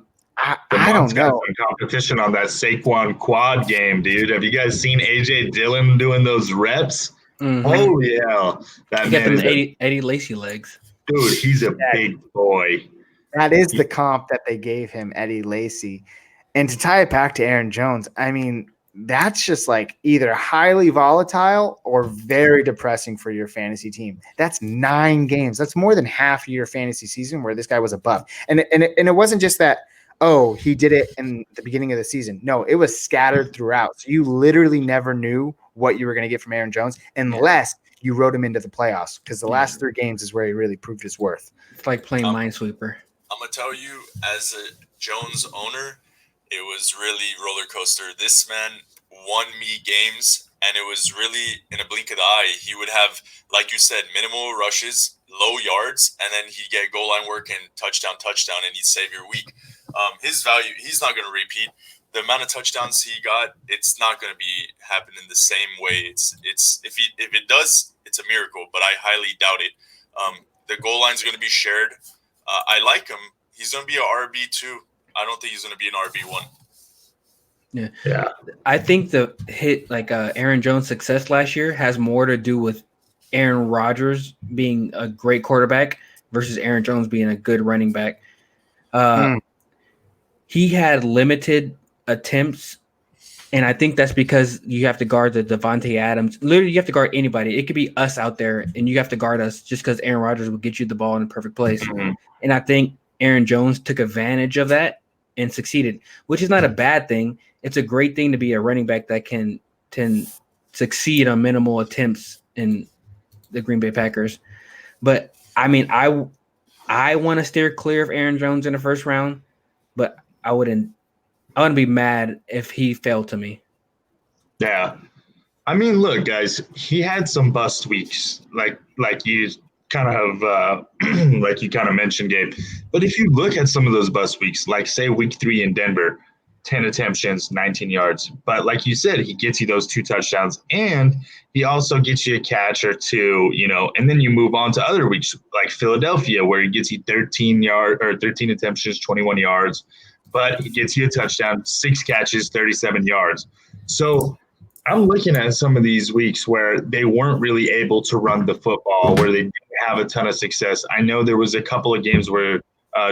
don't know. Some competition on that Saquon quad game, dude. Have you guys seen A.J. Dillon doing those reps? Mm-hmm. Oh, yeah. That man got them 80 lacy legs. Dude, he's a big boy. That is the comp that they gave him, Eddie Lacy. And to tie it back to Aaron Jones, I mean, that's just like either highly volatile or very depressing for your fantasy team. That's 9 games. That's more than half of your fantasy season where this guy was a buff. And it wasn't just that, oh, he did it in the beginning of the season. No, it was scattered throughout. So you literally never knew what you were going to get from Aaron Jones unless you wrote him into the playoffs, because the last 3 games is where he really proved his worth. It's like playing Minesweeper. I'm going to tell you, as a Jones owner, it was really roller coaster. This man won me games, and it was really in a blink of the eye. He would have, like you said, minimal rushes, low yards, and then he'd get goal line work and touchdown, and he'd save your week. His value, he's not going to repeat. The amount of touchdowns he got, it's not going to be happening the same way. It's if it does, it's a miracle, but I highly doubt it. The goal line's going to be shared. I like him. He's going to be an RB2. I don't think he's going to be an RB1. Yeah. I think the hit, like Aaron Jones' success last year, has more to do with Aaron Rodgers being a great quarterback versus Aaron Jones being a good running back. He had limited attempts, and I think that's because you have to guard the Devontae Adams. Literally, you have to guard anybody. It could be us out there, and you have to guard us just because Aaron Rodgers will get you the ball in a perfect place. And I think Aaron Jones took advantage of that and succeeded, which is not a bad thing. It's a great thing to be a running back that can succeed on minimal attempts in the Green Bay Packers. But I mean, I want to steer clear of Aaron Jones in the first round, but I wouldn't be mad if he fell to me. Yeah. I mean, look, guys, he had some bust weeks, like you kind of like you kind of mentioned, Gabe. But if you look at some of those bust weeks, like say week 3 in Denver, 10 attemptions, 19 yards. But like you said, he gets you those 2 touchdowns, and he also gets you a catch or 2, and then you move on to other weeks like Philadelphia, where he gets you 13 attemptions, 21 yards, but he gets you a touchdown, 6 catches, 37 yards. So I'm looking at some of these weeks where they weren't really able to run the football, where they didn't have a ton of success. I know there was a couple of games where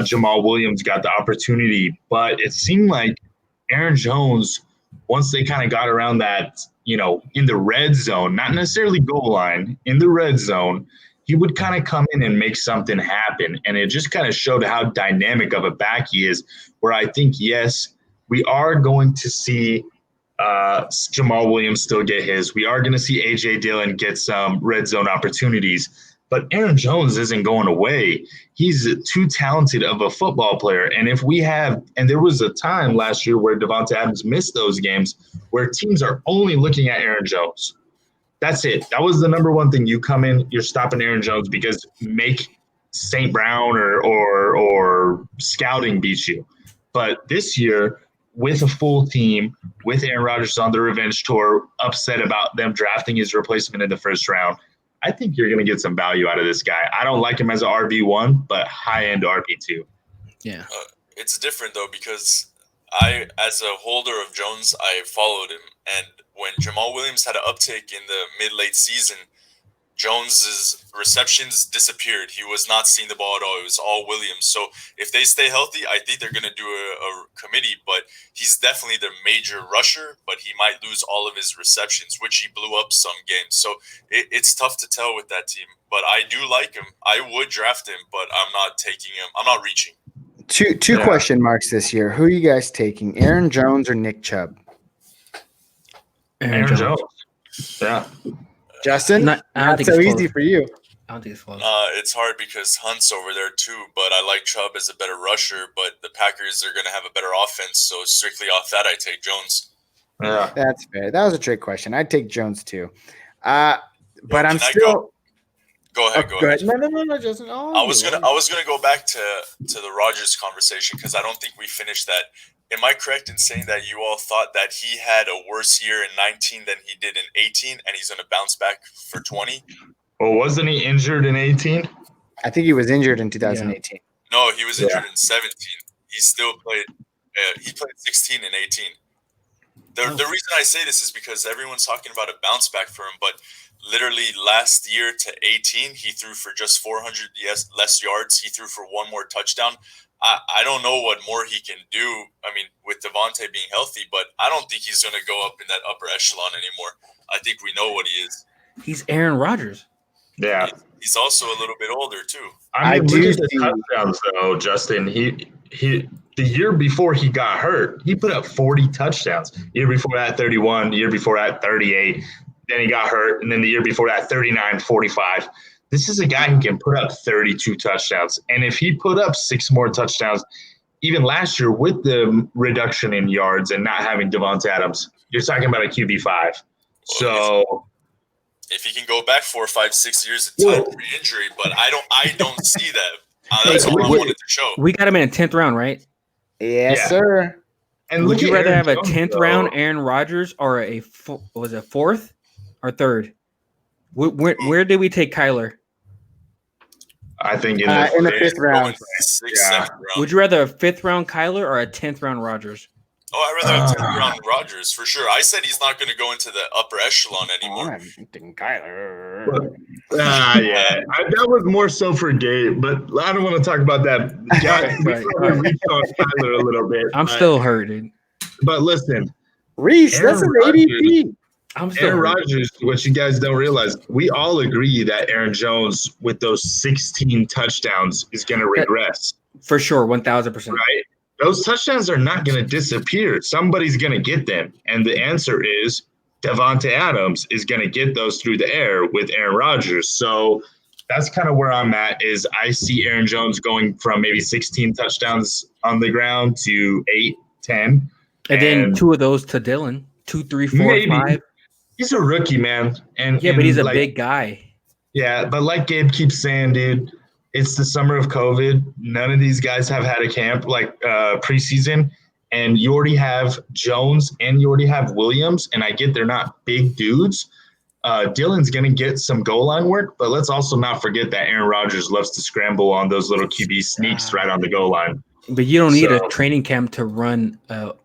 Jamal Williams got the opportunity, but it seemed like Aaron Jones, once they kind of got around that, in the red zone, not necessarily goal line, in the red zone, he would kind of come in and make something happen. And it just kind of showed how dynamic of a back he is, where I think, yes, we are going to see Jamal Williams still get his. We are going to see A.J. Dillon get some red zone opportunities. But Aaron Jones isn't going away. He's too talented of a football player. And there was a time last year where Devontae Adams missed those games where teams are only looking at Aaron Jones. That's it. That was the number one thing. You come in, you're stopping Aaron Jones because make St. Brown or scouting beat you. But this year, with a full team, with Aaron Rodgers on the revenge tour, upset about them drafting his replacement in the first round, I think you're going to get some value out of this guy. I don't like him as an RB1, but high-end RB2. Yeah. It's different, though, because as a holder of Jones, I followed him. And when Jamal Williams had an uptick in the mid-late season, Jones's receptions disappeared. He was not seeing the ball at all. It was all Williams. So if they stay healthy, I think they're going to do a committee. But he's definitely their major rusher, but he might lose all of his receptions, which he blew up some games. So it's tough to tell with that team. But I do like him. I would draft him, but I'm not taking him. I'm not reaching. Two question marks this year. Who are you guys taking, Aaron Jones or Nick Chubb? Aaron Jones. Yeah. Justin, not so easy for you. I don't think it's close. It's hard because Hunt's over there too, but I like Chubb as a better rusher, but the Packers are going to have a better offense, so strictly off that, I take Jones. Yeah. That's fair. That was a trick question. I'd take Jones too. But I'm still – Go ahead. No, Justin. I was gonna go back to the Rodgers conversation because I don't think we finished that. Am I correct in saying that you all thought that he had a worse year in 19 than he did in 18, and he's going to bounce back for 20? Well, wasn't he injured in 18? I think he was injured in 2018. No, he was injured in 17. He still played. He played 16 and 18. The reason I say this is because everyone's talking about a bounce back for him, but literally last year to 18, he threw for just 400 less yards. He threw for one more touchdown. I don't know what more he can do. I mean, with Devontae being healthy, but I don't think he's going to go up in that upper echelon anymore. I think we know what he is. He's Aaron Rodgers. Yeah. He's also a little bit older too. I mean, look at the touchdowns though, Justin. He the year before he got hurt, he put up 40 touchdowns. Year before that, 31. Year before that, 38. Then he got hurt, and then the year before that, 39, 45. This is a guy who can put up 32 touchdowns. And if he put up 6 more touchdowns, even last year with the reduction in yards and not having Devontae Adams, you're talking about a QB5. So if he can go back 4, 5, 6 years of time re-injury, but I don't see that. That's all I wanted to show. We got him in a 10th round, right? Yes, sir. And would you rather have a 10th round Aaron Rodgers or a fourth or third? Where did we take Kyler? I think in the 5th round. 6th, 7th round. Would you rather a 5th round Kyler or a 10th round Rodgers? Oh, I'd rather have 10th round Rodgers for sure. I said he's not going to go into the upper echelon anymore. I'm thinking Kyler. Yeah, that was more so for Gabe, but I don't want to talk about that. We reached on Kyler a little bit. I'm still hurt, dude. But listen, Reese, that's an ADP. Aaron Rodgers, what you guys don't realize, we all agree that Aaron Jones, with those 16 touchdowns, is going to regress. For sure, 1,000%. Right? Those touchdowns are not going to disappear. Somebody's going to get them. And the answer is Devontae Adams is going to get those through the air with Aaron Rodgers. So that's kind of where I'm at is I see Aaron Jones going from maybe 16 touchdowns on the ground to 8, 10. And then 2 of those to Dylan. 2, 3, 4, maybe. 5. He's a rookie, man. And but he's a big guy. Yeah, but like Gabe keeps saying, dude, it's the summer of COVID. None of these guys have had a camp like preseason. And you already have Jones and you already have Williams. And I get they're not big dudes. Dylan's going to get some goal line work. But let's also not forget that Aaron Rodgers loves to scramble on those little QB sneaks right on the goal line. But you don't need a training camp to run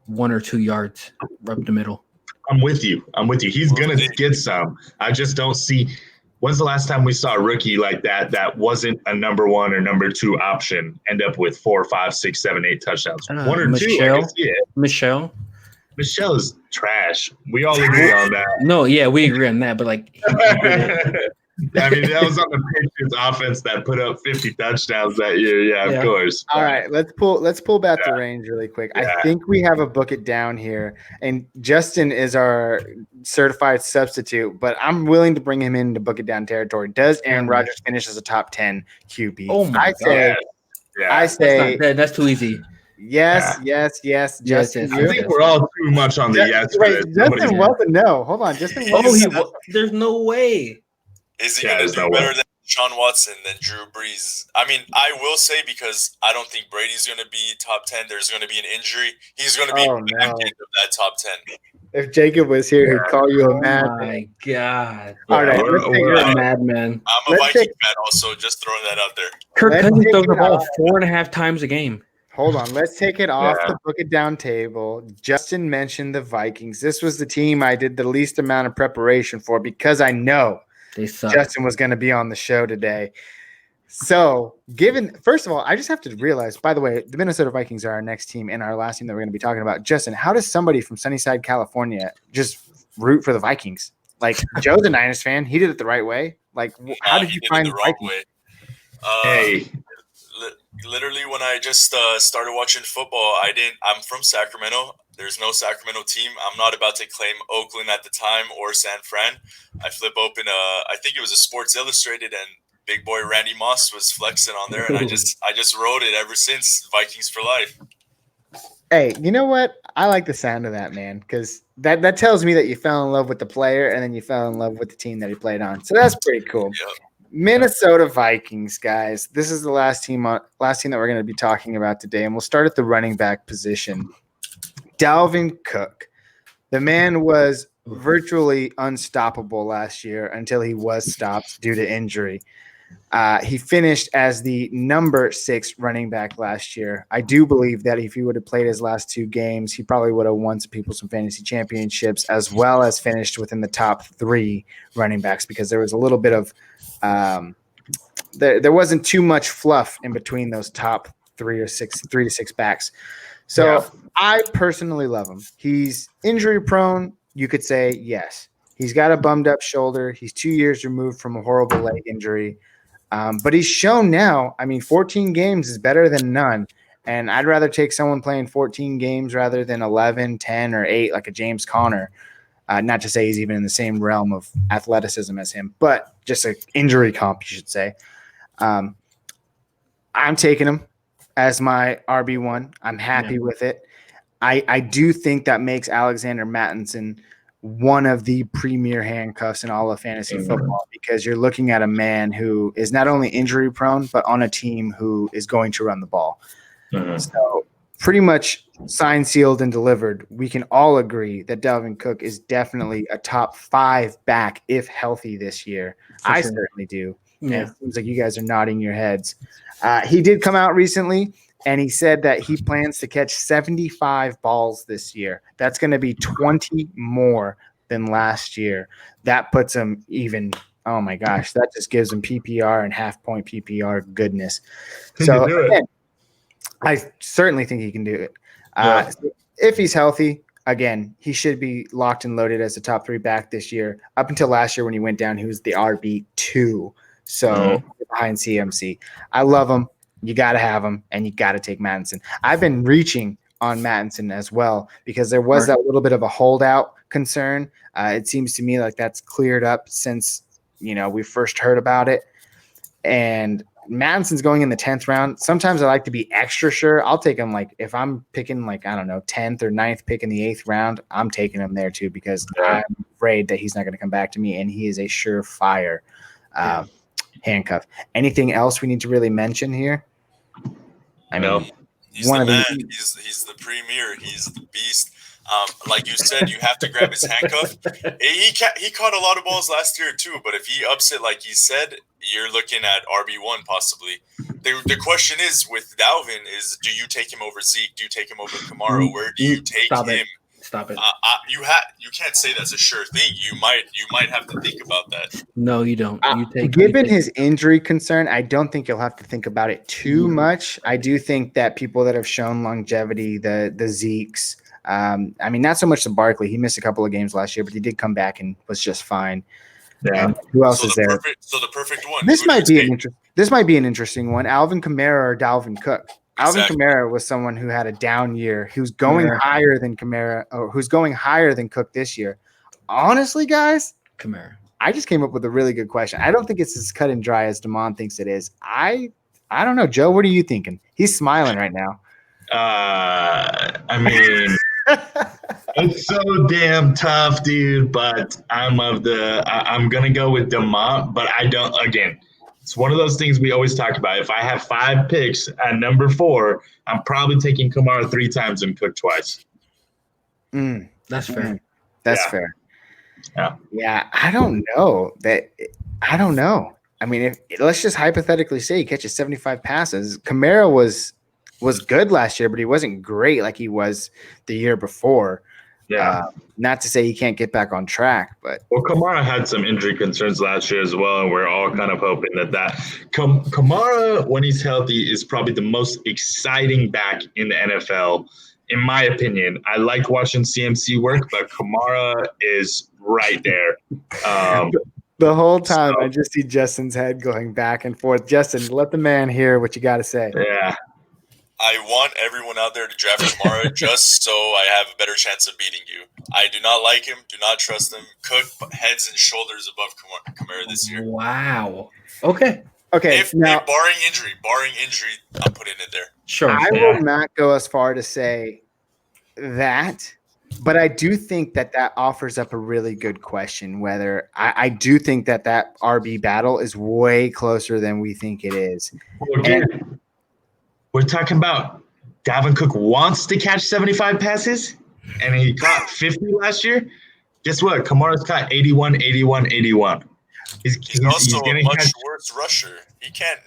1 or 2 yards up the middle. I'm with you. He's going to get some. I just don't see – when's the last time we saw a rookie like that wasn't a number 1 or number 2 option end up with 4, 5, 6, 7, 8 touchdowns? 1 or 2, I can see it. Michelle is trash. We all agree on that. No, yeah, we agree on that. But, like – I mean, that was on the Patriots offense that put up 50 touchdowns that year. Yeah, of course. All right, let's pull back the range really quick. Yeah. I think we have a book it down here, and Justin is our certified substitute, but I'm willing to bring him into book it down territory. Does Aaron Rodgers finish as a top 10 QB? Oh my God. I say that's too easy. Yes. Justin, I think we're all too much on the yes. Wait, Justin was a no. Hold on, Justin. There's no way. Is he going to do better than Sean Watson than Drew Brees? I mean, I will say because I don't think Brady's going to be top 10. There's going to be an injury. He's going to be back end of that top 10. If Jacob was here, he'd call you a madman. Oh, my God. All right, you're a madman. I'm a Viking fan also, just throwing that out there. Kirk Cousins throws the ball 4.5 times a game. Hold on. Let's take it off the book it down table. Justin mentioned the Vikings. This was the team I did the least amount of preparation for because I know they suck. Justin was going to be on the show today. So, first of all, I just have to realize, by the way, the Minnesota Vikings are our next team and our last team that we're going to be talking about. Justin, how does somebody from Sunnyside, California just root for the Vikings? Like, Joe's a Niners fan. He did it the right way. Like, how did you find the Vikings? Hey. Literally, when I just started watching football, I'm from Sacramento. There's no Sacramento team. I'm not about to claim Oakland at the time or San Fran. I flip open I think it was a Sports Illustrated, and big boy Randy Moss was flexing on there, and I just wrote it ever since. Vikings for life. Hey, you know what? I like the sound of that, man, because that tells me that you fell in love with the player and then you fell in love with the team that he played on. So that's pretty cool. Yep. Minnesota Vikings, guys. This is the last team that we're going to be talking about today, and we'll start at the running back position. Dalvin Cook. The man was virtually unstoppable last year until he was stopped due to injury. He finished as the number 6 running back last year. I do believe that if he would have played his last 2 games, he probably would have won some fantasy championships, as well as finished within the top 3 running backs, because there was a little bit of there wasn't too much fluff in between those top 3 to 6 backs. So I personally love him. He's injury prone. You could say yes. He's got a bummed up shoulder. He's 2 years removed from a horrible leg injury. But he's shown now, 14 games is better than none. And I'd rather take someone playing 14 games rather than 11, 10, or 8 like a James Conner. Not to say he's even in the same realm of athleticism as him, but just an injury comp, you should say. I'm taking him as my RB1. I'm happy with it. I do think that makes Alexander Mattison one of the premier handcuffs in all of fantasy football, because you're looking at a man who is not only injury prone, but on a team who is going to run the ball. So pretty much signed, sealed, and delivered. We can all agree that Dalvin Cook is definitely a top 5 back if healthy this year. I certainly do. Yeah. And it seems like you guys are nodding your heads. He did come out recently, and he said that he plans to catch 75 balls this year. That's going to be 20 more than last year. That puts him even – oh, my gosh. That just gives him PPR and half-point PPR goodness. So, again, I certainly think he can do it. If he's healthy, again, he should be locked and loaded as a top 3 back this year. Up until last year when he went down, he was the RB2. So behind CMC. I love him. You got to have him, and you got to take Mattison. I've been reaching on Mattison as well, because there was that little bit of a holdout concern. It seems to me like that's cleared up since, we first heard about it. And Mattison's going in the 10th round. Sometimes I like to be extra sure. I'll take him, if I'm picking 10th or 9th pick in the 8th round, I'm taking him there too, because I'm afraid that he's not going to come back to me, and he is a surefire handcuff. Anything else we need to really mention here? He's the man. He's the premier. He's the beast. Like you said, you have to grab his handcuff. He caught a lot of balls last year too, but if he ups it like he said, you're looking at RB1 possibly. The question is with Dalvin is, do you take him over Zeke? Do you take him over Kamara? Where do you take him? Stop it. You can't say that's a sure thing. You might have to think about that. No, you don't. Given his injury concern, I don't think you'll have to think about it too much. I do think that people that have shown longevity, the Zekes, not so much the Barkley. He missed a couple of games last year, but he did come back and was just fine. Yeah. And who else is there? The perfect one. This might be an interesting one. Alvin Kamara or Dalvin Cook. Alvin Kamara was someone who had a down year. Who's going higher than Kamara, or who's going higher than Cook this year. Honestly, guys, Kamara. I just came up with a really good question. I don't think it's as cut and dry as Damon thinks it is. I don't know, Joe. What are you thinking? He's smiling right now. It's so damn tough, dude. But I'm gonna go with Damon, but I don't. Again, it's one of those things we always talk about. If I have 5 picks at number 4, I'm probably taking Kamara 3 times and Cook twice. That's fair. That's fair. Yeah. I don't know. Let's just hypothetically say he catches 75 passes. Kamara was good last year, but he wasn't great like he was the year before. Not to say he can't get back on track, but Kamara had some injury concerns last year as well, and we're all kind of hoping that Kamara, when he's healthy, is probably the most exciting back in the NFL, in my opinion. I like watching CMC work, but Kamara is right there. The whole time, I just see Justin's head going back and forth. Justin, let the man hear what you got to say. Yeah. I want everyone out there to draft Kamara just so I have a better chance of beating you. I do not like him. Do not trust him. Cook heads and shoulders above Kamara this year. Wow. Okay. If barring injury, I'm putting it there. Sure. I will not go as far to say that, but I do think that offers up a really good question. Whether I do think that RB battle is way closer than we think it is. We're talking about Dalvin Cook wants to catch 75 passes? and he caught 50 last year. Guess what? Kamara's caught 81, 81, 81. He's also a much worse rusher. He can't.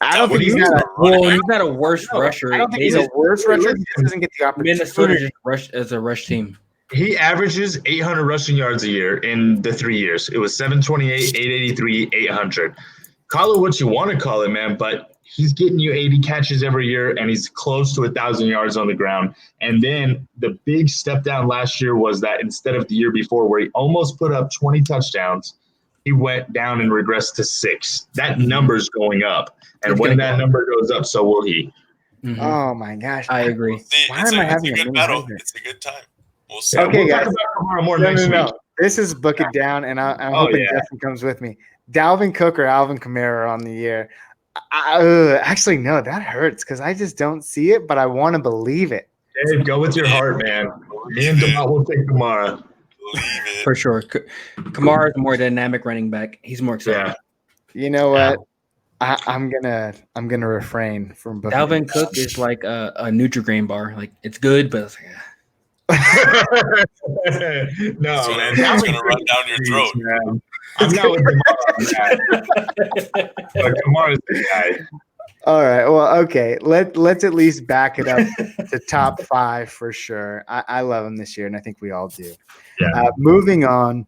I don't think he's not a worse rusher. I don't think he's a worse rusher. He just doesn't get the opportunity. Minnesota just as a rush team. He averages 800 rushing yards a year in the 3 years. It was 728, 883, 800. Call it what you want to call it, man, but he's getting you 80 catches every year, and he's close to 1,000 yards on the ground. And then the big step down last year was that instead of the year before where he almost put up 20 touchdowns, he went down and regressed to 6. That number's going up. And when that number goes up, so will he. Mm-hmm. Oh, my gosh. I agree. Why am I having a good battle? It's a good time. We'll see. Okay, we'll guys. talk about tomorrow more next week. This is book it down, and I'm hoping Justin comes with me. Dalvin Cook or Alvin Kamara on the year. Actually, no, that hurts because I just don't see it, but I want to believe it. Dave, go with your heart, man. Me and Demont will take Kamara. For sure. Kamara is a more dynamic running back. He's more exciting. Yeah. You know what? I'm gonna refrain from booking. Dalvin Cook is like a Nutri-Grain bar. Like it's good, but it's like, no, man. That's gonna run down your throat. Man. I'm not with Kamara on that. But Kamara's the guy. All right. Well, okay. Let's at least back it up to top 5 for sure. I love him this year, and I think we all do. Yeah. Moving on,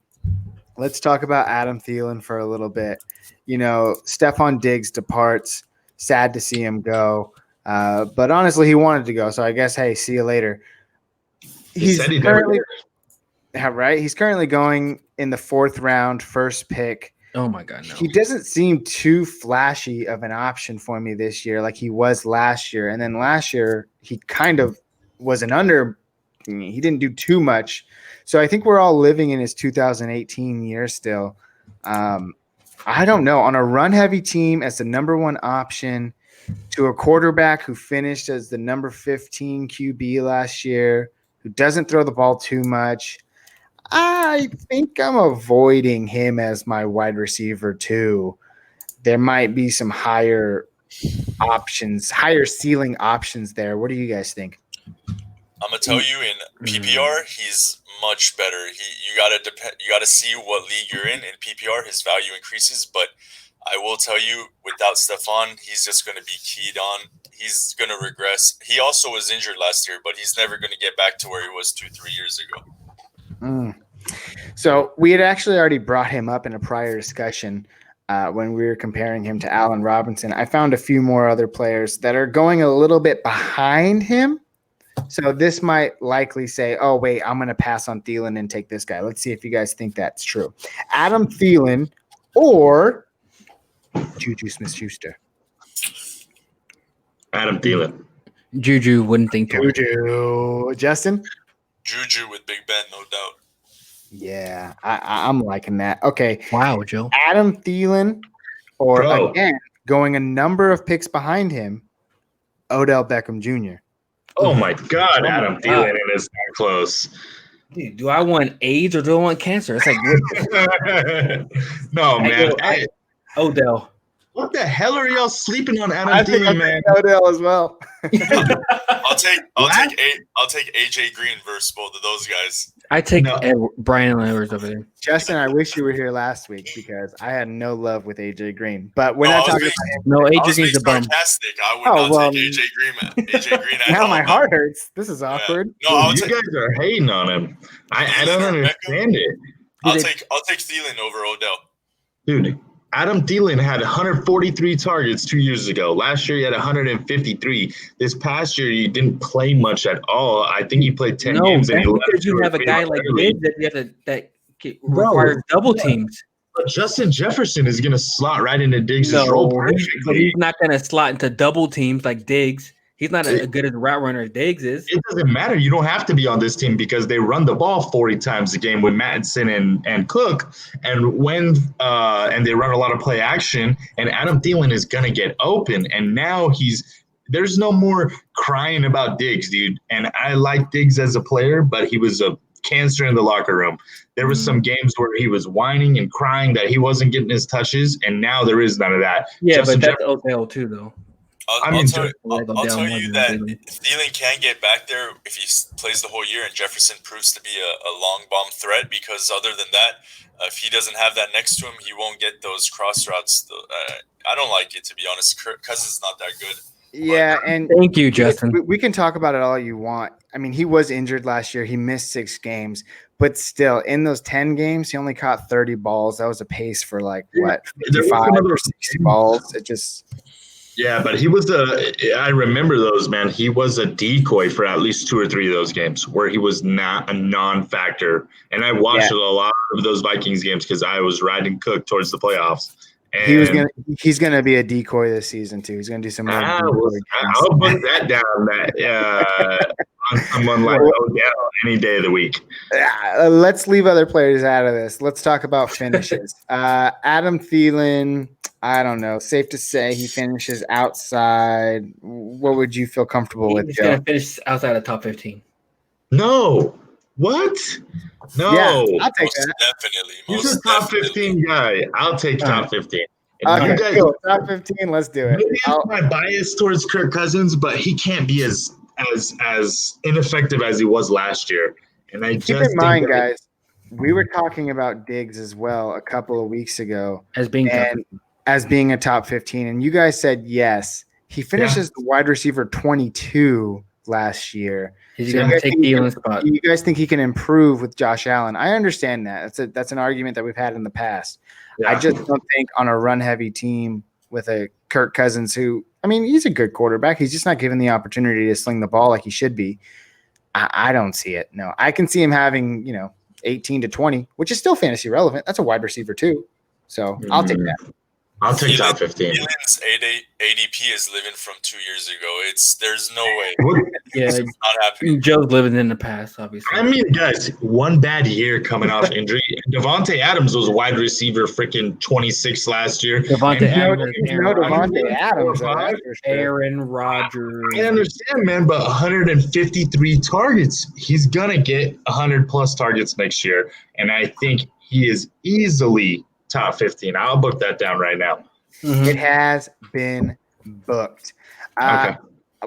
let's talk about Adam Thielen for a little bit. You know, Stephon Diggs departs. Sad to see him go. But honestly, he wanted to go. So I guess, hey, see you later. He's currently going in the 4th round, first pick. Oh my God, no. He doesn't seem too flashy of an option for me this year like he was last year. And then last year, he kind of was an under. He didn't do too much. So I think we're all living in his 2018 year still. I don't know. On a run-heavy team as the number 1 option to a quarterback who finished as the number 15 QB last year, who doesn't throw the ball too much, I think I'm avoiding him as my wide receiver too. There might be some higher ceiling options there. What do you guys think? I'm gonna tell you, in PPR, he's much better. You gotta see what league you're in. In PPR, his value increases, but I will tell you, without Stephon, he's just gonna be keyed on. He's gonna regress. He also was injured last year, but he's never gonna get back to where he was 2-3 years ago. So we had actually already brought him up in a prior discussion when we were comparing him to Allen Robinson. I found a few more other players that are going a little bit behind him. So this might likely say, oh, wait, I'm going to pass on Thielen and take this guy. Let's see if you guys think that's true. Adam Thielen or Juju Smith-Schuster? Adam Thielen. Juju wouldn't think twice. Juju. Justin? Juju with Big Ben, no doubt. Yeah, I'm liking that. Okay. Wow, Joe. Adam Thielen or, again, going a number of picks behind him, Odell Beckham Jr. Oh, my God. Adam Thielen is that close. Dude, do I want AIDS or do I want cancer? It's like, no, man. Odell. What the hell are y'all sleeping on Adam Thielen, man? Odell as well. I'll take AJ Green versus both of those guys. I take Brian Edwards over there. Justin, I wish you were here last week because I had no love with AJ Green. But we're not talking about him. No, AJ Green's a bum. I would not take AJ Green. Now my heart hurts. This is awkward. Yeah. No, you guys are hating on him. I don't understand it. I'll take Thielen over Odell. Dude, Adam Thielen had 143 targets 2 years ago. Last year, he had 153. This past year, he didn't play much at all. I think he played 10 games. And he left because you have a guy like Diggs that requires double teams. But Justin Jefferson is going to slot right into Diggs' role perfectly. He's not going to slot into double teams like Diggs. He's not as good as a route runner as Diggs is. It doesn't matter. You don't have to be on this team because they run the ball 40 times a game with Mattison and Cook, and they run a lot of play action. And Adam Thielen is gonna get open, and now there's no more crying about Diggs, dude. And I like Diggs as a player, but he was a cancer in the locker room. There was some games where he was whining and crying that he wasn't getting his touches, and now there is none of that. Yeah, Justin but that's Odell too, though. I'll tell you that Thielen can get back there if he plays the whole year and Jefferson proves to be a long bomb threat, because other than that, if he doesn't have that next to him, he won't get those cross routes. I don't like it, to be honest. Kirk Cousins is not that good. Yeah, and thank you, Justin. We can talk about it all you want. I mean, he was injured last year. He missed 6 games, but still, in those 10 games, he only caught 30 balls. That was a pace for 55 or 60 balls. It just – yeah, but he was I remember those, man. He was a decoy for at least 2 or 3 of those games where he was not a non-factor. And I watched a lot of those Vikings games because I was riding Cook towards the playoffs. And he's gonna be a decoy this season too. He's gonna do some more. I'll put that down. On someone like Odell any day of the week. Let's leave other players out of this. Let's talk about finishes. Adam Thielen. I don't know. Safe to say he finishes outside. What would you feel comfortable with? He's going to finish outside of top 15. No. What? No. Yeah, I'll take that. Definitely. He's a top 15 guy. I'll take top 15. Okay, cool. Top 15. Let's do it. Maybe it's my bias towards Kirk Cousins, but he can't be as ineffective as he was last year. And I keep in mind, guys, we were talking about Diggs as well a couple of weeks ago as being a top 15, and you guys said yes. He finishes the wide receiver 22 last year. He's going to take Thielen's spot. You guys think he can improve with Josh Allen? I understand that. That's an argument that we've had in the past. Yeah. I just don't think on a run-heavy team with a Kirk Cousins who, I mean, he's a good quarterback. He's just not given the opportunity to sling the ball like he should be. I don't see it. No, I can see him having, 18 to 20, which is still fantasy relevant. That's a wide receiver too. So I'll take that. I'll take top 15. Thielen's ADP is living from 2 years ago. There's no way. It's not happening. Joe's living in the past, obviously. I mean, guys, one bad year coming off injury. Devontae Adams was wide receiver freaking 26 last year. Devontae Adams. Aaron Rodgers. I understand, man, but 153 targets. He's going to get 100-plus targets next year, and I think he is easily – top 15. I'll book that down right now. Mm-hmm. It has been booked. Okay.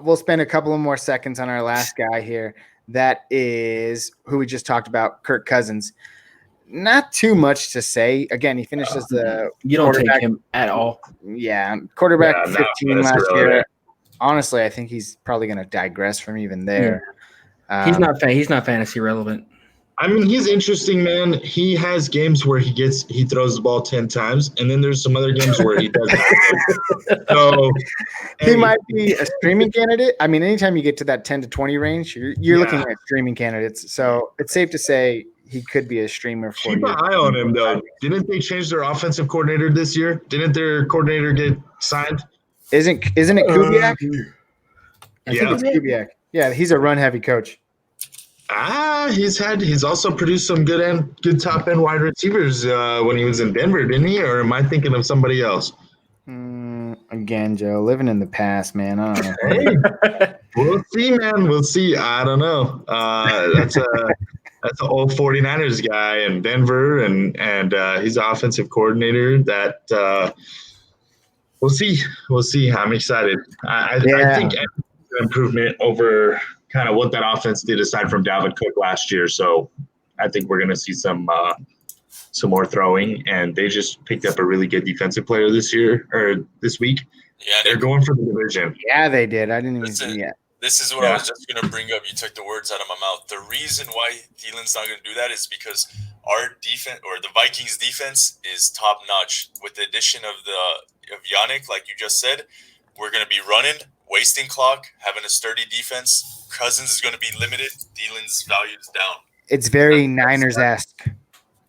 We'll spend a couple of more seconds on our last guy here. That is who we just talked about, Kirk Cousins. Not too much to say. Again, he finishes the you don't take him at all. Yeah, quarterback 15 last year. Honestly, I think he's probably going to digress from even there. He's not fantasy relevant. I mean, he's interesting, man. He has games where he throws the ball 10 times, and then there's some other games where he doesn't. So he might be a streaming candidate. I mean, anytime you get to that 10 to 20 range, you're looking at streaming candidates. So it's safe to say he could be a streamer for you. Keep an eye on him, though. Didn't they change their offensive coordinator this year? Didn't their coordinator get signed? Isn't it Kubiak? I think it's Kubiak. Yeah, he's a run-heavy coach. He's also produced some good top end wide receivers when he was in Denver, didn't he? Or am I thinking of somebody else? Again, Joe, living in the past, man. I don't know. Hey, we'll see, man. We'll see. I don't know. That's an old 49ers guy in Denver, and he's an offensive coordinator. That we'll see. We'll see. I'm excited. I think improvement over kind of what that offense did aside from Dalvin Cook last year. So I think we're going to see some more throwing, and they just picked up a really good defensive player this week. Yeah, they're going for the division. Yeah, they did. I didn't even see that. This is what I was just going to bring up. You took the words out of my mouth. The reason why Thielen's not going to do that is because our defense, or the Vikings defense, is top notch. With the addition of Yannick, like you just said, we're going to be running, wasting clock, having a sturdy defense. Cousins is going to be limited. Thielen's value is down. It's very Niners-esque.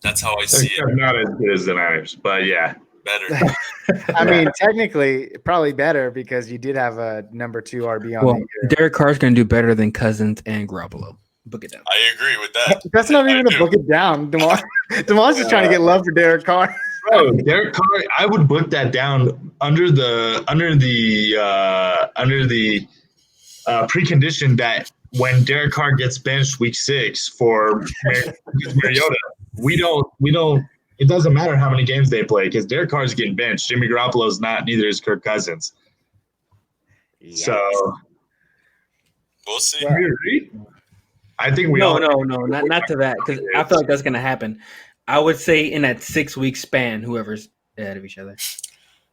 That's how I see it. Not as good as the Niners, but yeah. Better. I mean, technically, probably better because you did have a number 2 RB on the year. Derek Carr's going to do better than Cousins and Garoppolo. Book it down. I agree with that. That's not even a book it down. DeMar's just trying to get love for Derek Carr. Bro, Derek Carr, I would book that down under the precondition that when Derek Carr gets benched week 6 for Mariota, we don't. It doesn't matter how many games they play because Derek Carr is getting benched. Jimmy Garoppolo's not. Neither is Kirk Cousins. So we'll see. I think we no, not to that, because I feel like that's gonna happen. I would say in that 6-week span, whoever's ahead of each other.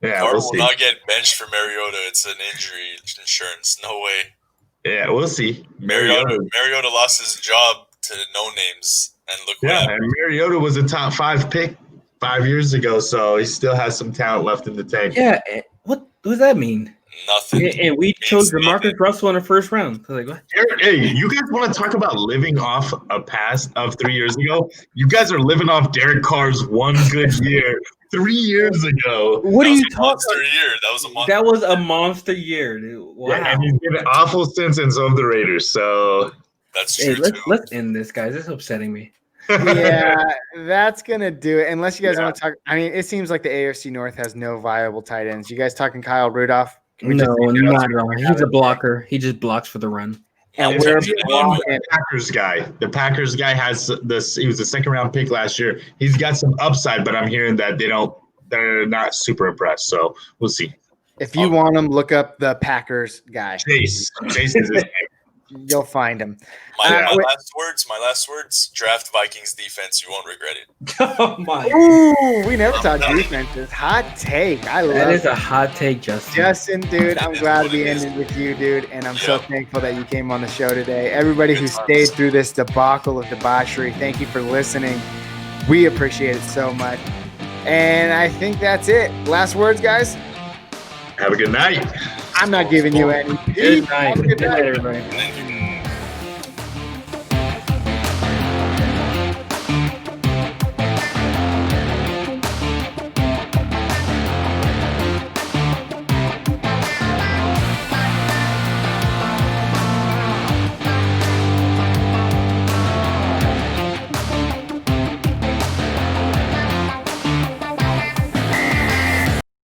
Yeah, Carter will not get benched for Mariota. It's an injury insurance. No way. Yeah, we'll see. Mariota lost his job to no names, and look what happened. And Mariota was a top 5 pick 5 years ago, so he still has some talent left in the tank. Yeah, what does that mean? Nothing. And we chose DeMarcus Russell in the first round. Like, what? Hey, you guys want to talk about living off a past of 3 years ago? You guys are living off Derek Carr's one good year 3 years ago. What are you talking about? That was a monster year, dude. Wow. Yeah, and he's been an awful since, and so have the Raiders. So that's true. Let's end this, guys. It's upsetting me. Yeah, that's gonna do it. Unless you guys want to talk. I mean, it seems like the AFC North has no viable tight ends. You guys talking Kyle Rudolph? No, not at all. He's a blocker. He just blocks for the run. And where the Packers guy? The Packers guy has this. He was a 2nd round pick last year. He's got some upside, but I'm hearing that they're not super impressed. So we'll see. If you want him, look up the Packers guy. Chase is his name. You'll find him. My last words. Draft Vikings defense. You won't regret it. Oh my! Ooh, we never talked defenses. Hot take. I love that. Is a hot take, Justin. Justin, dude, I'm glad we ended with you, dude, and I'm so thankful that you came on the show today. Everybody who stayed through this debacle of debauchery, thank you for listening. We appreciate it so much. And I think that's it. Last words, guys. Have a good night. I'm not giving you any. Good night, everybody.